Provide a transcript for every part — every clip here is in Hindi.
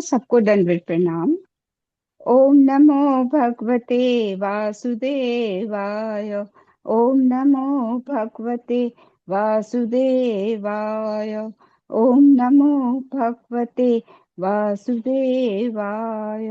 सबको दंडवत प्रणाम। ओम नमो भगवते वासुदेवाय। ओम नमो भगवते वासुदेवाय। ओम नमो भगवते वासुदेवाय।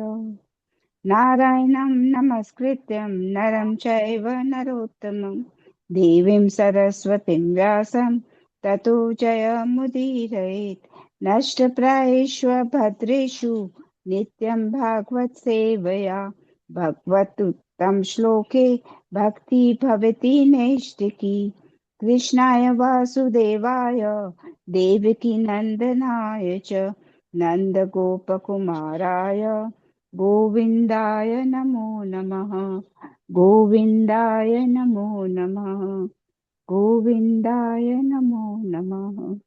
नारायणं नमस्कृत्यं नरं चैव नरोत्तमं देवीं सरस्वतीं व्यासं ततो जयमुदीरयेत्। नष्टप्रायेषु भद्रेषु नित्यं भागवत सेवया भगवतुत्तम श्लोके भक्ति भवति नैष्टिकी। कृष्णाय वासुदेवाय देवकी नंदनाय च नंदगोपकुमाराय गोविन्दाय नमो नमः। गोविन्दाय नमो नमः। गोविन्दाय नमो नमः।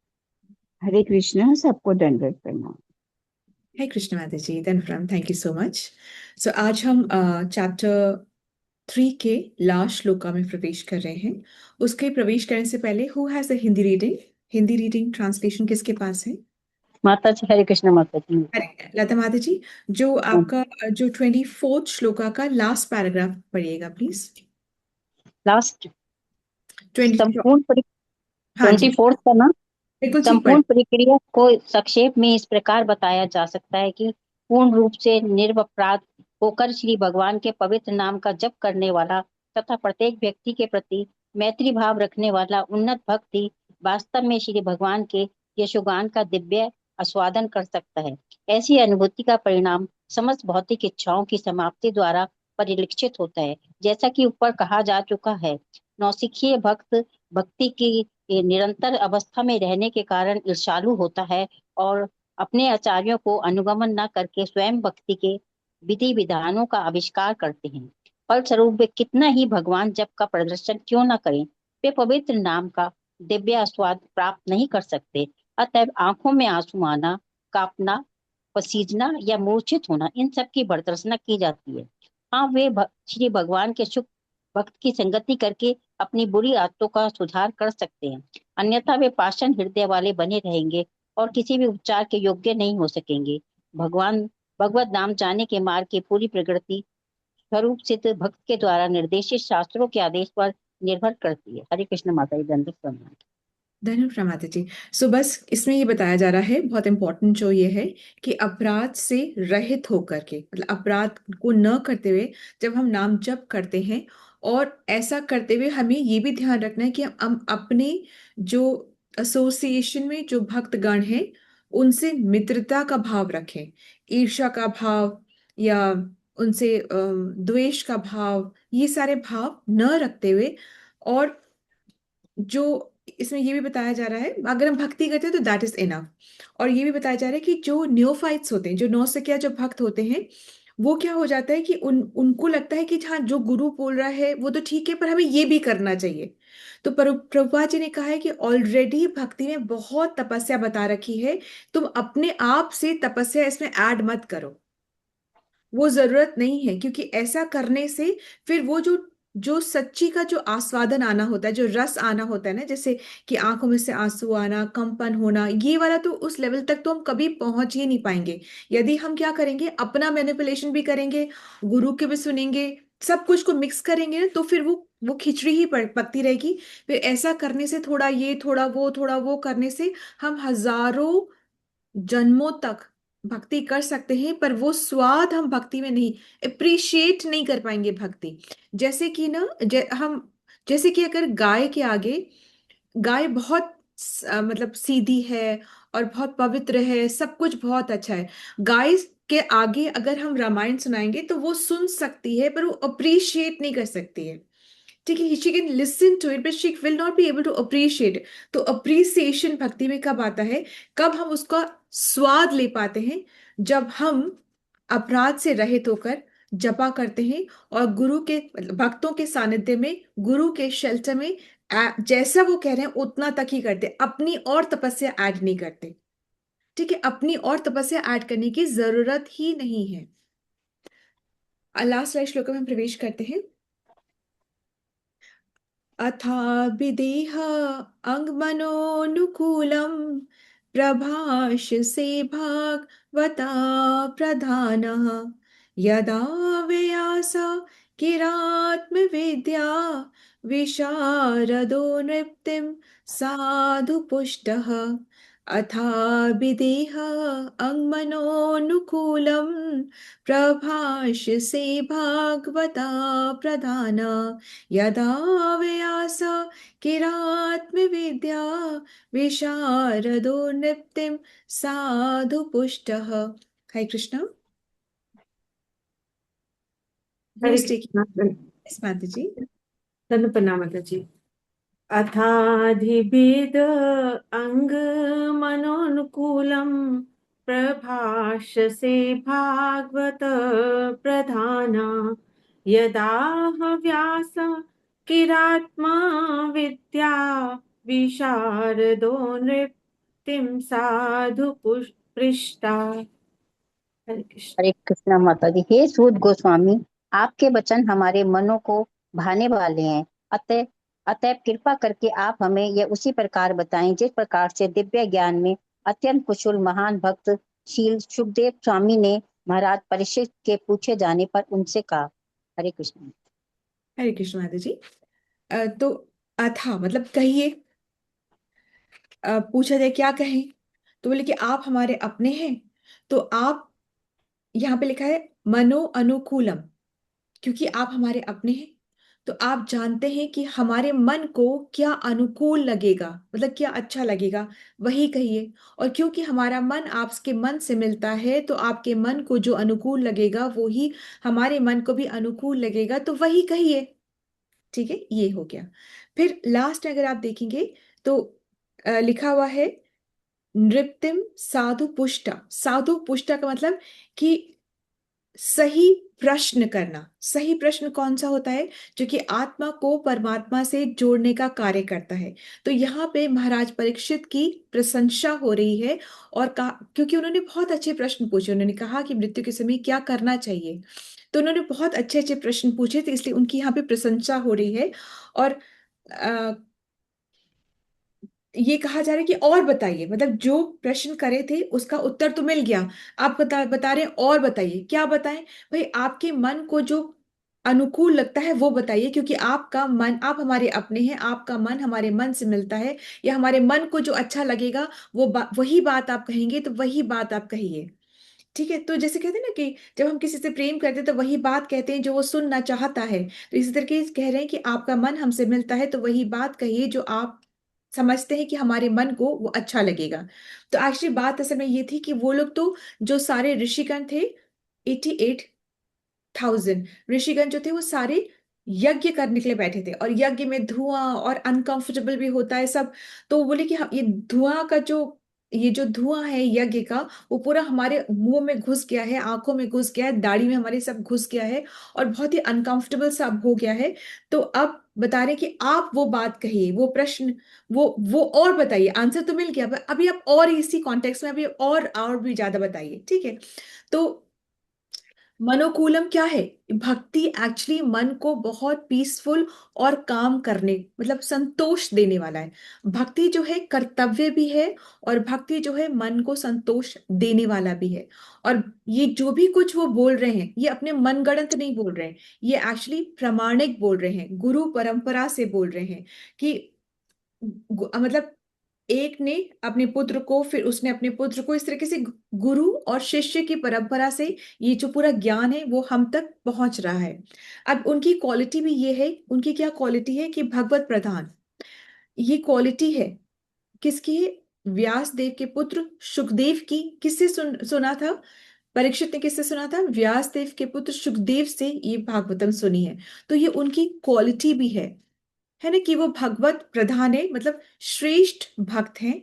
हरे कृष्ण, सबको दंडवत प्रणाम। है कृष्ण माता ji, then from thank you so much. So आज हम चैप्टर 3 के लास्ट श्लोका में प्रवेश कर रहे हैं। उसके प्रवेश करने से पहले who has a Hindi reading translation किसके पास है? माता जी हरे कृष्ण माता जी। अरे लता माता जी, जो आपका जो 24th श्लोका का लास्ट पैराग्राफ पढ़िएगा प्लीज। लास्ट 20 संपूर्ण हाँ जी 24th का ना। बिल्कुल ठीक पढ़। संपूर्ण प्रक्रिया को संक्षेप में इस प्रकार बताया जा सकता है कि पूर्ण रूप से निर्विकार होकर श्री भगवान के पवित्र नाम का जप करने वाला तथा प्रत्येक व्यक्ति के प्रति मैत्री भाव रखने वाला उन्नत भक्ति वास्तव में श्री भगवान के यशोगान का दिव्य आस्वादन कर सकता है। ऐसी अनुभूति का परिणाम समस्त भौतिक इच्छाओं की समाप्ति द्वारा परिलक्षित होता है। जैसा कि ऊपर कहा जा चुका है, नौसिखिए भक्त भक्ति की ये निरंतर अवस्था में रहने के कारण ईर्ष्यालु होता है और अपने आचार्यों को अनुगमन न करके स्वयं भक्ति के विधि विधानों का आविष्कार करते हैं। फलस्वरूप वे कितना ही भगवान जप का प्रदर्शन क्यों न करें, वे पवित्र नाम का दिव्य आस्वाद प्राप्त नहीं कर सकते। अतएव आंखों में आंसू आना, कांपना, पसीजना या मूर्छित होना, इन सब की बर्तरसना की जाती है। हाँ, वे श्री भगवान के शुभ भक्त की संगति करके अपनी बुरी आदतों का सुधार कर सकते हैं, अन्यथा वे पाषाण हृदय वाले बने रहेंगे और किसी भी उपचार के योग्य नहीं हो सकेंगे। भगवत नाम जाने के मार्ग की पूरी प्रगति स्वरूप सिद्ध भक्त के द्वारा निर्देशित शास्त्रों के आदेश पर निर्भर करती है। हरे कृष्ण माता जी, दंडवत प्रणाम। धन्यवाद माता जी। सो बस इसमें ये बताया जा रहा है, बहुत इंपॉर्टेंट जो ये है कि अपराध से रहित होकर के, मतलब अपराध को न करते हुए जब हम नाम जप करते हैं, और ऐसा करते हुए हमें ये भी ध्यान रखना है कि हम अपने जो एसोसिएशन में जो भक्तगण हैं उनसे मित्रता का भाव रखें। ईर्ष्या का भाव या उनसे द्वेष का भाव, ये सारे भाव न रखते हुए, और जो इसमें ये भी बताया जा रहा है अगर हम भक्ति करते हैं तो दैट इज इनफ। और ये भी बताया जा रहा है कि जो न्योफाइट्स होते हैं, जो नौसिखिया जो भक्त होते हैं, वो क्या हो जाता है कि उनको लगता है कि हाँ जो गुरु बोल रहा है वो तो ठीक है, पर हमें ये भी करना चाहिए। तो प्रभुपाद जी ने कहा है कि ऑलरेडी भक्ति में बहुत तपस्या बता रखी है, तुम अपने आप से तपस्या इसमें ऐड मत करो, वो जरूरत नहीं है। क्योंकि ऐसा करने से फिर वो जो जो सच्ची का जो आस्वादन आना होता है, जो रस आना होता है ना, जैसे कि आंखों में से आंसू आना, कंपन होना, ये वाला तो उस लेवल तक तो हम कभी पहुंच ही नहीं पाएंगे। यदि हम क्या करेंगे, अपना मैनिपुलेशन भी करेंगे, गुरु के भी सुनेंगे, सब कुछ को मिक्स करेंगे ना, तो फिर वो खिचड़ी ही पकती रहेगी। फिर ऐसा करने से, थोड़ा ये थोड़ा वो करने से हम हजारों जन्मों तक भक्ति कर सकते हैं, पर वो स्वाद हम भक्ति में नहीं अप्रिशिएट नहीं कर पाएंगे भक्ति। जैसे कि ना हम जैसे कि अगर गाय के आगे, गाय बहुत मतलब सीधी है और बहुत पवित्र है, सब कुछ बहुत अच्छा है, गाय के आगे अगर हम रामायण सुनाएंगे तो वो सुन सकती है पर वो अप्रिशिएट नहीं कर सकती है। ठीक है, she can listen to it but she will not be able to appreciate. तो अप्रिसिएशन भक्ति में कब आता है, कब हम उसका स्वाद ले पाते हैं, जब हम अपराध से रहित होकर जपा करते हैं और गुरु के मतलब भक्तों के सानिध्य में, गुरु के शेल्टर में जैसा वो कह रहे हैं उतना तक ही करते, अपनी और तपस्या ऐड नहीं करते। ठीक है, अपनी और तपस्या ऐड करने की जरूरत ही नहीं है। लास्ट श्लोक में हम प्रवेश करते हैं। अथा विदेह अंगमनोनुकूलम प्रभाष से भागवता प्रधानः यदा व्यास किरात्मविद्या विशारदो नृप्तिं साधु पुष्टः अथाभिदेह अंगमनोनुकूलं प्रभाष से भागवता प्रधान यदा व्यास किरात्मविद्या विशारदो नृप्तिं साधु पुष्टः। हरे कृष्ण। हरे Who's taking कृष्ण। this, माता जी? धन्य प्रणाम माता जी। अथाधिभिद अंग मनोनुकूलम प्रभाष से भागवत प्रधाना यदा व्यास किरात्मा विद्या विशारदो नृप्तिम साधु पृष्ठा। हरे कृष्ण। हरे कृष्णा माता जी। हे सूत गोस्वामी, आपके वचन हमारे मनों को भाने वाले हैं। अतः कृपा करके आप हमें यह उसी प्रकार बताएं जिस प्रकार से दिव्य ज्ञान में अत्यंत कुशल महान भक्त शील सुखदेव स्वामी ने महाराज परीक्षित के पूछे जाने पर उनसे कहा। हरे कृष्ण। हरे कृष्ण माता जी। तो अथा मतलब कहिए। पूछा जाए क्या कहें, तो बोले कि आप हमारे अपने हैं। तो आप, यहाँ पे लिखा है मनो अनुकूलम, क्योंकि आप हमारे अपने हैं तो आप जानते हैं कि हमारे मन को क्या अनुकूल लगेगा, मतलब क्या अच्छा लगेगा, वही कहिए। और क्योंकि हमारा मन आपके मन से मिलता है तो आपके मन को जो अनुकूल लगेगा वो ही हमारे मन को भी अनुकूल लगेगा, तो वही कहिए। ठीक है, ये हो गया। फिर लास्ट में अगर आप देखेंगे तो लिखा हुआ है नृत्यम साधु पुष्टा। साधु पुष्टा का मतलब कि सही प्रश्न करना। सही प्रश्न कौन सा होता है? जो कि आत्मा को परमात्मा से जोड़ने का कार्य करता है। तो यहाँ पे महाराज परीक्षित की प्रशंसा हो रही है और कहा, क्योंकि उन्होंने बहुत अच्छे प्रश्न पूछे। उन्होंने कहा कि मृत्यु के समय क्या करना चाहिए, तो उन्होंने बहुत अच्छे अच्छे प्रश्न पूछे, तो इसलिए उनकी यहाँ पे प्रशंसा हो रही है। और ये कहा जा रहा है कि और बताइए, मतलब जो प्रश्न करे थे उसका उत्तर तो मिल गया, आप बता रहे हैं और बताइए। क्या बताएं भाई? आपके मन को जो अनुकूल लगता है वो बताइए, क्योंकि आपका मन, आप हमारे अपने हैं, आपका मन हमारे मन से मिलता है, या हमारे मन को जो अच्छा लगेगा वही बात आप कहेंगे, तो वही बात आप कहिए। ठीक है, तो जैसे कहते हैं ना कि जब हम किसी से प्रेम करते हैं तो वही बात कहते हैं जो वो सुनना चाहता है, तो इसी तरीके से कह रहे हैं कि आपका मन हमसे मिलता है तो वही बात कहिए जो आप समझते हैं कि हमारे मन को वो अच्छा लगेगा। तो एक्चुअली बात असल में ये थी कि वो लोग तो, जो सारे ऋषिगण थे, 88,000 ऋषिगण जो थे वो सारे यज्ञ करने के लिए बैठे थे, और यज्ञ में धुआं और अनकंफर्टेबल भी होता है सब। तो वो बोले कि ये धुआं का जो, ये जो धुआं है यज्ञ का, वो पूरा हमारे मुंह में घुस गया है, आंखों में घुस गया है, दाढ़ी में हमारे सब घुस गया है, और बहुत ही अनकंफर्टेबल सा अब हो गया है। तो अब बता रहे कि आप वो बात कहिए, वो प्रश्न, वो और बताइए। आंसर तो मिल गया, पर अभी आप और इसी कॉन्टेक्स्ट में अभी और भी ज्यादा बताइए। ठीक है, तो मनोकूलम क्या है? भक्ति एक्चुअली मन को बहुत पीसफुल और काम करने, मतलब संतोष देने वाला है। भक्ति जो है कर्तव्य भी है, और भक्ति जो है मन को संतोष देने वाला भी है। और ये जो भी कुछ वो बोल रहे हैं ये अपने मनगढ़ंत नहीं बोल रहे हैं, ये एक्चुअली प्रामाणिक बोल रहे हैं, गुरु परंपरा से बोल रहे हैं। कि मतलब एक ने अपने पुत्र को, फिर उसने अपने पुत्र को, इस तरीके से गुरु और शिष्य की परंपरा से ये जो पूरा ज्ञान है वो हम तक पहुंच रहा है। अब उनकी क्वालिटी भी ये है, उनकी क्या क्वालिटी है कि भगवत प्रधान, ये क्वालिटी है किसकी है? व्यास देव के पुत्र सुखदेव की। किससे सुना था? परीक्षित ने किससे सुना था? व्यास देव के पुत्र सुखदेव से ये भागवतम सुनी है। तो ये उनकी क्वालिटी भी है ना, कि वो भगवत प्रधान है, मतलब श्रेष्ठ भक्त हैं।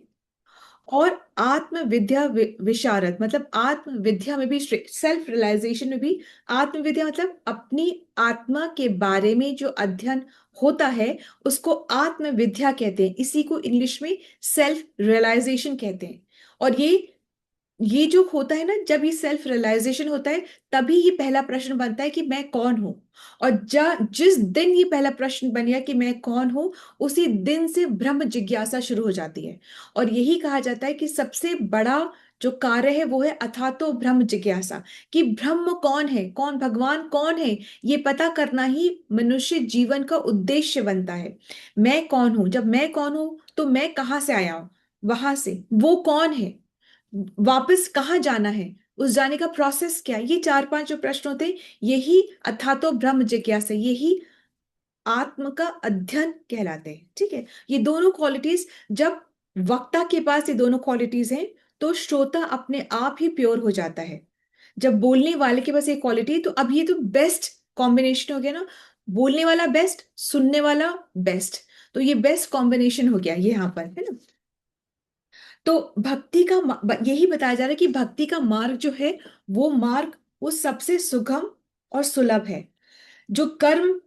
और आत्म विद्या विशारद, मतलब आत्म विद्या में भी, सेल्फ रियलाइजेशन में भी। आत्म विद्या मतलब अपनी आत्मा के बारे में जो अध्ययन होता है उसको आत्म विद्या कहते हैं। इसी को इंग्लिश में सेल्फ रियलाइजेशन कहते हैं। और ये ये जो होता है ना, जब ये सेल्फ रियलाइजेशन होता है, तभी ये पहला प्रश्न बनता है कि मैं कौन हूं। और जिस दिन ये पहला प्रश्न बन गया कि मैं कौन हूं, उसी दिन से ब्रह्म जिज्ञासा शुरू हो जाती है। और यही कहा जाता है कि सबसे बड़ा जो कार्य है वो है अथातो ब्रह्म जिज्ञासा, कि ब्रह्म कौन है, कौन भगवान कौन है, ये पता करना ही मनुष्य जीवन का उद्देश्य बनता है। मैं कौन हूं, जब मैं कौन हूं तो मैं कहाँ से आया हूं, वहां से वो कौन है, वापस कहाँ जाना है, उस जाने का प्रोसेस क्या है, ये चार पांच जो प्रश्न होते हैं, यही अथातो ब्रह्म जिज्ञासा, यही आत्म का अध्ययन कहलाते हैं। ठीक है, ये दोनों क्वालिटीज जब वक्ता के पास ये दोनों क्वालिटीज हैं, तो श्रोता अपने आप ही प्योर हो जाता है। जब बोलने वाले के पास ये क्वालिटी, तो अब ये तो बेस्ट कॉम्बिनेशन हो गया ना, बोलने वाला बेस्ट, सुनने वाला बेस्ट, तो ये बेस्ट कॉम्बिनेशन हो गया ये यहाँ पर, है ना। तो भक्ति का यही बताया जा रहा है कि भक्ति का मार्ग जो है, वो सबसे सुगम और सुलभ है। जो कर्म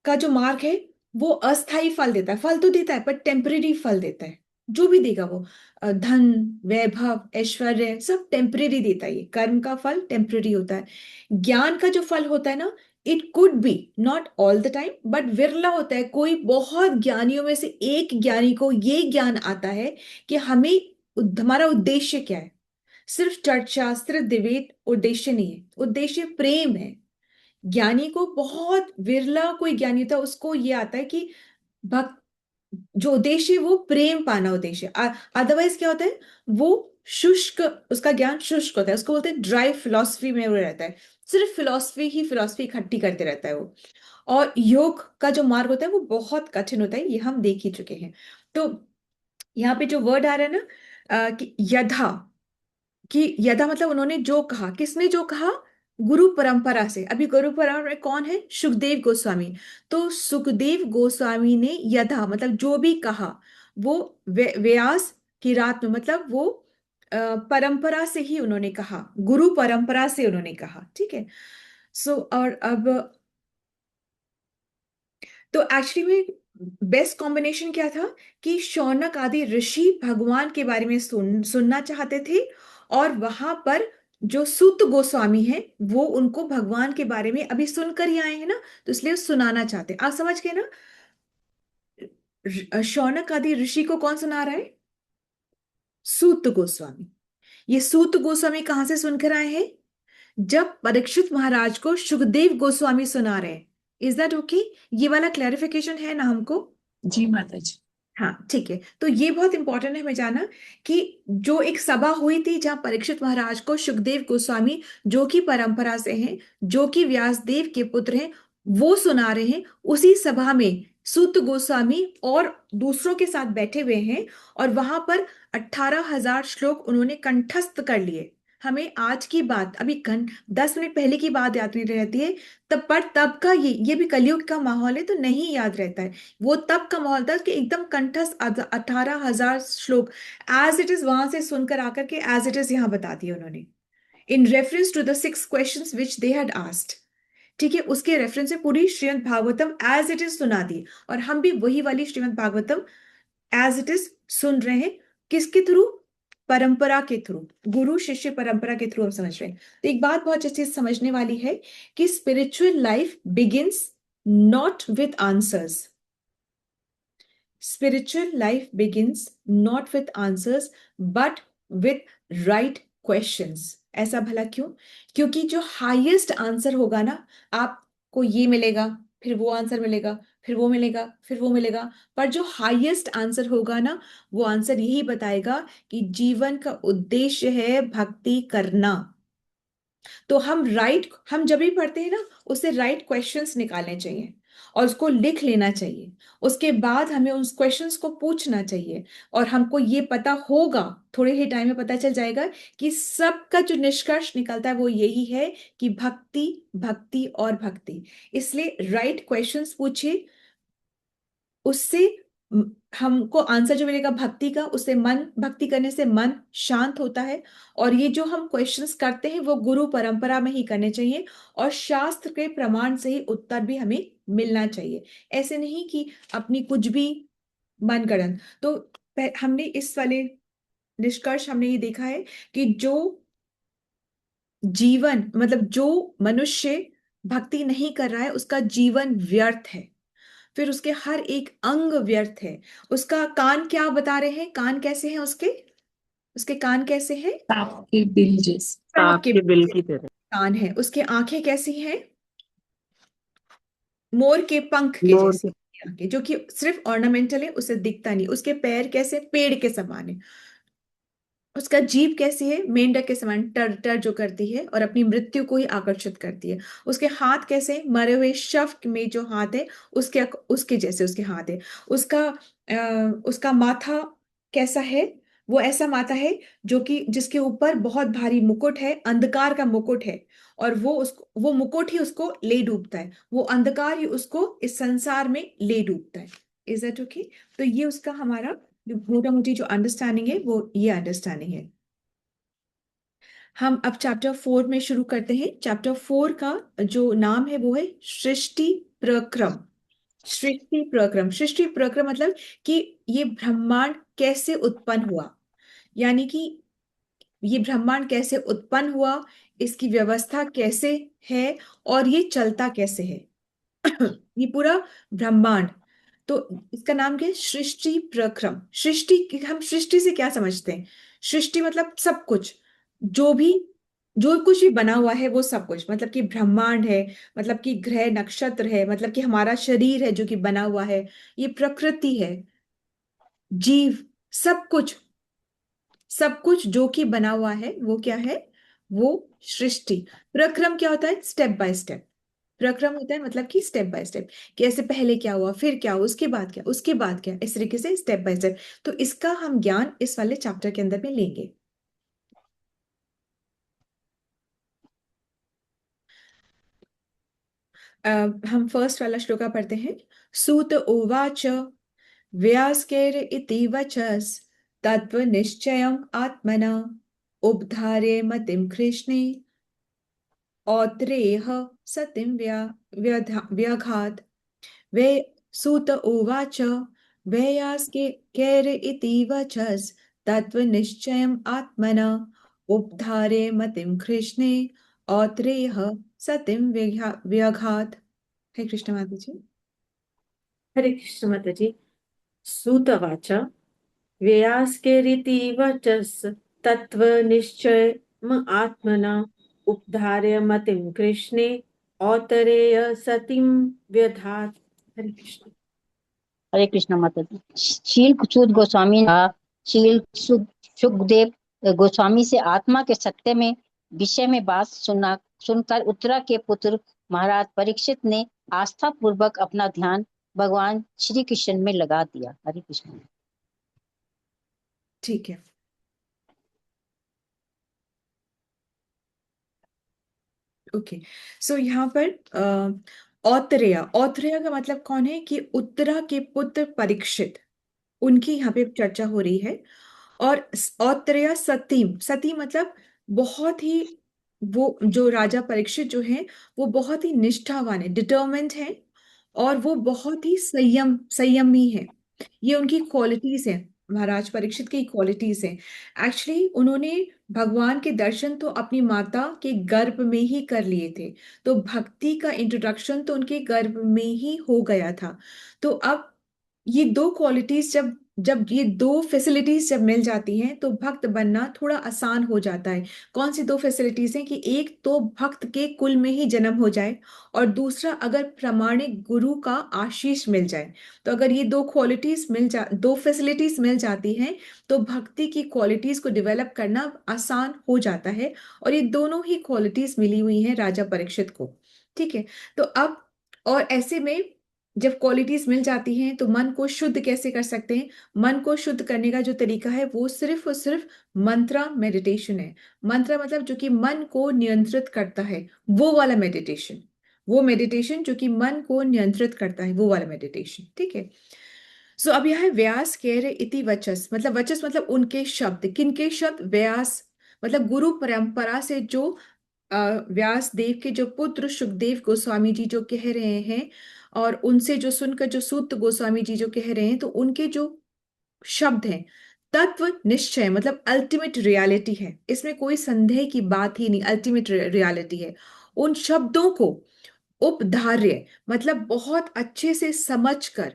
का जो मार्ग है, वो अस्थाई फल देता है, फल तो देता है पर टेम्परेरी फल देता है। जो भी देगा वो, धन, वैभव, ऐश्वर्य, सब टेम्परेरी देता है। ये कर्म का फल टेम्परेरी होता है। ज्ञान का जो फल होता है ना, it could be not all the time, but विरला होता है। कोई बहुत ज्ञानियों में से एक ज्ञानी को ये ज्ञान आता है कि हमारा उद्देश्य क्या है। सिर्फ चर्चा, सिर्फ डिबेट उद्देश्य नहीं है, उद्देश्य प्रेम है। ज्ञानी को बहुत विरला कोई ज्ञानी होता है, उसको ये आता है कि भक्त जो उद्देश्य है वो प्रेम पाना उद्देश्य। अदरवाइज क्या होता है, वो शुष्क, उसका ज्ञान शुष्क होता है, उसको बोलते हैं ड्राई फिलॉसफी में वो रहता है, सिर्फ फिलॉसफी इकट्ठी करते रहता है वो। और योग का जो मार्ग होता है वो बहुत कठिन होता है, ये हम देख ही चुके हैं। तो यहाँ पे जो वर्ड आ रहा है ना, कि यथा, कि यदा मतलब उन्होंने जो कहा, किसने जो कहा, गुरु परंपरा से। अभी गुरु परंपरा में कौन है, सुखदेव गोस्वामी। तो सुखदेव गोस्वामी ने यदा मतलब जो भी कहा, वो व्यास की रात में, मतलब वो परंपरा से ही उन्होंने कहा, गुरु परंपरा से उन्होंने कहा। ठीक है। सो और अब तो एक्चुअली में बेस्ट कॉम्बिनेशन क्या था, कि शौनक आदि ऋषि भगवान के बारे में सुनना चाहते थे, और वहां पर जो सूत गोस्वामी हैं वो उनको भगवान के बारे में अभी सुनकर ही आए हैं ना, तो इसलिए वो सुनाना चाहते हैं। आप समझ गए ना, शौनक आदि ऋषि को कौन सुना रहा है, सूत गोस्वामी। ये सूत गोस्वामी कहां से सुनकर आए हैं, जब परीक्षित महाराज को सुखदेव गोस्वामी सुना रहे हैं। इज दैट ओके, ये वाला क्लैरिफिकेशन है ना हमको। जी माता जी। हाँ ठीक है, तो ये बहुत इंपॉर्टेंट है हमें जाना, कि जो एक सभा हुई थी जहां परीक्षित महाराज को सुखदेव गोस्वामी, जो कि परंपरा से हैं, जो कि व्यासदेव के पुत्र हैं, वो सुना रहे हैं। उसी सभा में सूत गोस्वामी और दूसरों के साथ बैठे हुए हैं, और वहां पर 18,000 श्लोक उन्होंने कंठस्थ कर लिए। हमें आज की बात, अभी 10 मिनट पहले की बात याद नहीं रहती है, तब का ये भी कलयुग का माहौल है तो नहीं याद रहता है। वो तब का माहौल था कि एकदम कंठस्थ 18,000 श्लोक एज इट इज वहां से सुनकर आकर के एज इट इज यहाँ बता दिए उन्होंने, in reference to the 6 questions which they had asked. ठीक है, उसके रेफरेंस से पूरी Shrimad Bhagavatam as it is सुना दी, और हम भी वही वाली Shrimad Bhagavatam as it is सुन रहे हैं। किसके थ्रू, परंपरा के थ्रू, गुरु शिष्य परंपरा के थ्रू हम समझ रहे हैं। तो एक बात बहुत अच्छी समझने वाली है, कि spiritual life begins not with answers. Spiritual life begins not with answers but with right questions. ऐसा भला क्यों, क्योंकि जो हाईएस्ट आंसर होगा ना, आपको ये मिलेगा, फिर वो आंसर मिलेगा, फिर वो मिलेगा, फिर वो मिलेगा, पर जो हाईएस्ट आंसर होगा ना, वो आंसर यही बताएगा कि जीवन का उद्देश्य है भक्ति करना। तो हम जब भी पढ़ते हैं ना, उससे राइट क्वेश्चंस निकालने चाहिए और उसको लिख लेना चाहिए। उसके बाद हमें उस क्वेश्चंस को पूछना चाहिए, और हमको ये पता होगा, थोड़े ही टाइम में पता चल जाएगा कि सबका जो निष्कर्ष निकलता है वो यही है, कि भक्ति, भक्ति और भक्ति। इसलिए राइट क्वेश्चंस पूछिए, उससे हमको आंसर जो मिलेगा भक्ति का, उससे भक्ति करने से मन शांत होता है। और ये जो हम क्वेश्चंस करते हैं वो गुरु परंपरा में ही करने चाहिए, और शास्त्र के प्रमाण से ही उत्तर भी हमें मिलना चाहिए। ऐसे नहीं कि अपनी कुछ भी मनगढ़ंत। तो हमने इस वाले निष्कर्ष हमने ये देखा है कि जो जीवन मतलब जो मनुष्य भक्ति नहीं कर रहा है उसका जीवन व्यर्थ है, फिर उसके हर एक अंग व्यर्थ है। उसका कान क्या बता रहे हैं, कान कैसे हैं उसके, उसके कान कैसे हैं, सांप के बिल जैसे। सांप के बिल की तरह। कान है। उसके आंखें कैसी हैं, मोर के पंख के मोर जैसे आंखें, जो कि सिर्फ ऑर्नामेंटल है, उसे दिखता नहीं। उसके पैर कैसे, पेड़ के समान है। उसका जीभ कैसी है, मेंढक के समान टर टर जो करती है और अपनी मृत्यु को ही आकर्षित करती है। उसके हाथ कैसे, मरे हुए शव में जो हाथ है उसके उसके जैसे उसके हाथ है। उसका माथा कैसा है, वो ऐसा माथा है जो कि जिसके ऊपर बहुत भारी मुकुट है, अंधकार का मुकुट है, और वो मुकुट ही उसको ले डूबता है, वो अंधकार ही उसको इस संसार में ले डूबता है। Is that okay? तो ये उसका हमारा जो मोटा मोटी जो अंडरस्टैंडिंग है वो ये अंडरस्टैंडिंग है। हम अब चैप्टर 4 में शुरू करते हैं। चैप्टर 4 का जो नाम है वो है सृष्टि प्रक्रम। सृष्टि प्रक्रम, सृष्टि प्रक्रम मतलब कि ये ब्रह्मांड कैसे उत्पन्न हुआ, यानी कि ये ब्रह्मांड कैसे उत्पन्न हुआ, इसकी व्यवस्था कैसे है और ये चलता कैसे है। ये पूरा ब्रह्मांड, तो इसका नाम क्या है, सृष्टि प्रक्रम। हम सृष्टि से क्या समझते हैं, सृष्टि मतलब सब कुछ, जो भी जो कुछ भी बना हुआ है वो सब कुछ, मतलब कि ब्रह्मांड है, मतलब कि ग्रह नक्षत्र है, मतलब कि हमारा शरीर है जो कि बना हुआ है, ये प्रकृति है, जीव, सब कुछ, सब कुछ जो कि बना हुआ है वो क्या है, वो सृष्टि। प्रक्रम क्या होता है, स्टेप बाय स्टेप। प्रक्रम होता है मतलब कि स्टेप बाय स्टेप, कि ऐसे पहले क्या हुआ, फिर क्या हुआ, उसके बाद क्या, उसके बाद क्या, इस तरीके से स्टेप बाय स्टेप। तो इसका हम ज्ञान इस वाले चैप्टर के अंदर में लेंगे। हम फर्स्ट वाला श्लोका पढ़ते हैं। सूत उवाच व्यासकेर इति वचस् तत्त्वनिश्चयम् आत्मना उपधारे मतिं कृष्णे औत्रेयः सतिं व्याघात्। वे सूत उवाच वेयास्के कैर इति वचस् तत्त्वनिश्चयम् आत्मना उपधारे मतिं कृष्णे औत्रेयः सतिं व्याघात्। हे कृष्ण माता जी। हरे कृष्ण माता जी। सूतवाच व्ययास्केरिति वचस् तत्त्वनिश्चयम् आत्मना उपधार्य मतिं कृष्णे औतरेय सतिं व्यधात्। हरे कृष्ण। हरे कृष्ण माता जी। शील सूत गोस्वामी ने कहा, शील सुखदेव गोस्वामी से आत्मा के सत्य में विषय में बात सुनकर उत्तरा के पुत्र महाराज परीक्षित ने आस्था पूर्वक अपना ध्यान भगवान श्री कृष्ण में लगा दिया। हरे कृष्ण। ठीक है, ओके। सो यहाँ पर औत्रेय, औत्रेय का मतलब कौन है, कि उत्तरा के पुत्र परीक्षित, उनकी यहाँ पे चर्चा हो रही है। और औत्रेय सतीम, सती मतलब बहुत ही, वो जो राजा परीक्षित जो है वो बहुत ही निष्ठावान है, डिटर्मिन्ड है, और वो बहुत ही संयमी है। ये उनकी क्वालिटीज हैं, महाराज परीक्षित की क्वालिटीज हैं। एक्चुअली उन्होंने भगवान के दर्शन तो अपनी माता के गर्भ में ही कर लिए थे, तो भक्ति का इंट्रोडक्शन तो उनके गर्भ में ही हो गया था। तो अब ये दो क्वालिटीज जब जब ये दो फैसिलिटीज जब मिल जाती हैं तो भक्त बनना थोड़ा आसान हो जाता है। कौन सी दो फैसिलिटीज हैं, कि एक तो भक्त के कुल में ही जन्म हो जाए, और दूसरा अगर प्रामाणिक गुरु का आशीष मिल जाए। तो अगर ये दो फैसिलिटीज मिल जाती हैं तो भक्ति की क्वालिटीज को डेवलप करना आसान हो जाता है। और ये दोनों ही क्वालिटीज मिली हुई हैं राजा परीक्षित को। ठीक है, तो अब और ऐसे में जब क्वालिटीज मिल जाती हैं तो मन को शुद्ध कैसे कर सकते हैं, मन को शुद्ध करने का जो तरीका है वो सिर्फ और सिर्फ मंत्रा मेडिटेशन है। मंत्रा मतलब जो कि मन को नियंत्रित करता है, वो वाला मेडिटेशन, वो मेडिटेशन जो कि मन को नियंत्रित करता है, वो वाला मेडिटेशन। ठीक है, सो अब यह है व्यास कह रहे इति वचस, मतलब वचस मतलब उनके शब्द, किनके शब्द, व्यास मतलब गुरु परंपरा से जो व्यास देव के जो पुत्र सुखदेव गोस्वामी जी जो कह रहे हैं, और उनसे जो सुनकर जो सूत गोस्वामी जी जो कह रहे हैं, तो उनके जो शब्द हैं, तत्व निश्चय मतलब अल्टीमेट रियलिटी है, इसमें कोई संदेह की बात ही नहीं, अल्टीमेट रियलिटी है। उन शब्दों को उपधार्य मतलब बहुत अच्छे से समझकर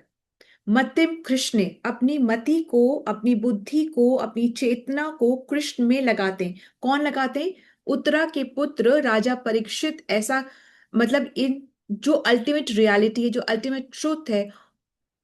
मतिम कृष्ण ने अपनी मति को, अपनी बुद्धि को, अपनी चेतना को कृष्ण में लगाते हैं। कौन लगाते हैं? उत्तरा के पुत्र राजा परीक्षित। ऐसा मतलब इन जो अल्टीमेट रियलिटी है, जो अल्टीमेट ट्रूथ है,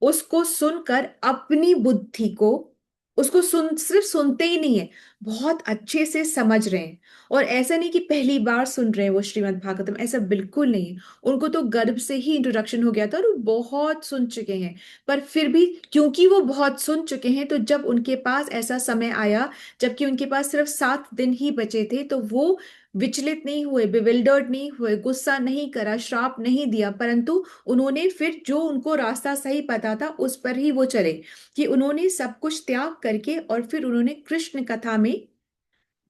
उसको सुनकर अपनी बुद्धि को, उसको सिर्फ सुनते ही नहीं है, बहुत अच्छे से समझ रहे हैं। और ऐसा नहीं कि पहली बार सुन रहे हैं वो श्रीमद् भागवतम, ऐसा बिल्कुल नहीं है। उनको तो गर्भ से ही इंट्रोडक्शन हो गया था और वो बहुत सुन चुके हैं। पर फिर भी क्योंकि वो बहुत सुन चुके हैं, तो जब उनके पास ऐसा समय आया जबकि उनके पास सिर्फ 7 दिन ही बचे थे, तो वो विचलित नहीं हुए, बिविल्डर्ड नहीं हुए, गुस्सा नहीं करा, श्राप नहीं दिया, परंतु उन्होंने फिर जो उनको रास्ता सही पता था उस पर ही वो चले, कि उन्होंने सब कुछ त्याग करके और फिर उन्होंने कृष्ण कथा में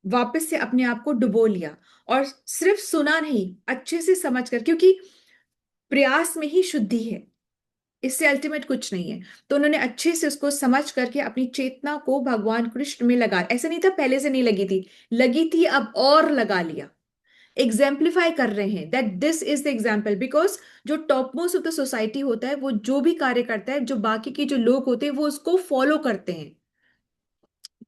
वापस से अपने आप को डुबो लिया। और सिर्फ सुना नहीं, अच्छे से समझ कर, क्योंकि प्रयास में ही शुद्धि है, इससे अल्टीमेट कुछ नहीं है। तो उन्होंने अच्छे से उसको समझ करके अपनी चेतना को भगवान कृष्ण में लगा। ऐसा नहीं था पहले से नहीं लगी थी, अब और लगा लिया। एग्जाम्पलीफाई कर रहे हैं that this is the example, because जो top most of the society होता है, वो जो भी कार्य करता है, जो बाकी के जो लोग होते हैं वो उसको फॉलो करते हैं।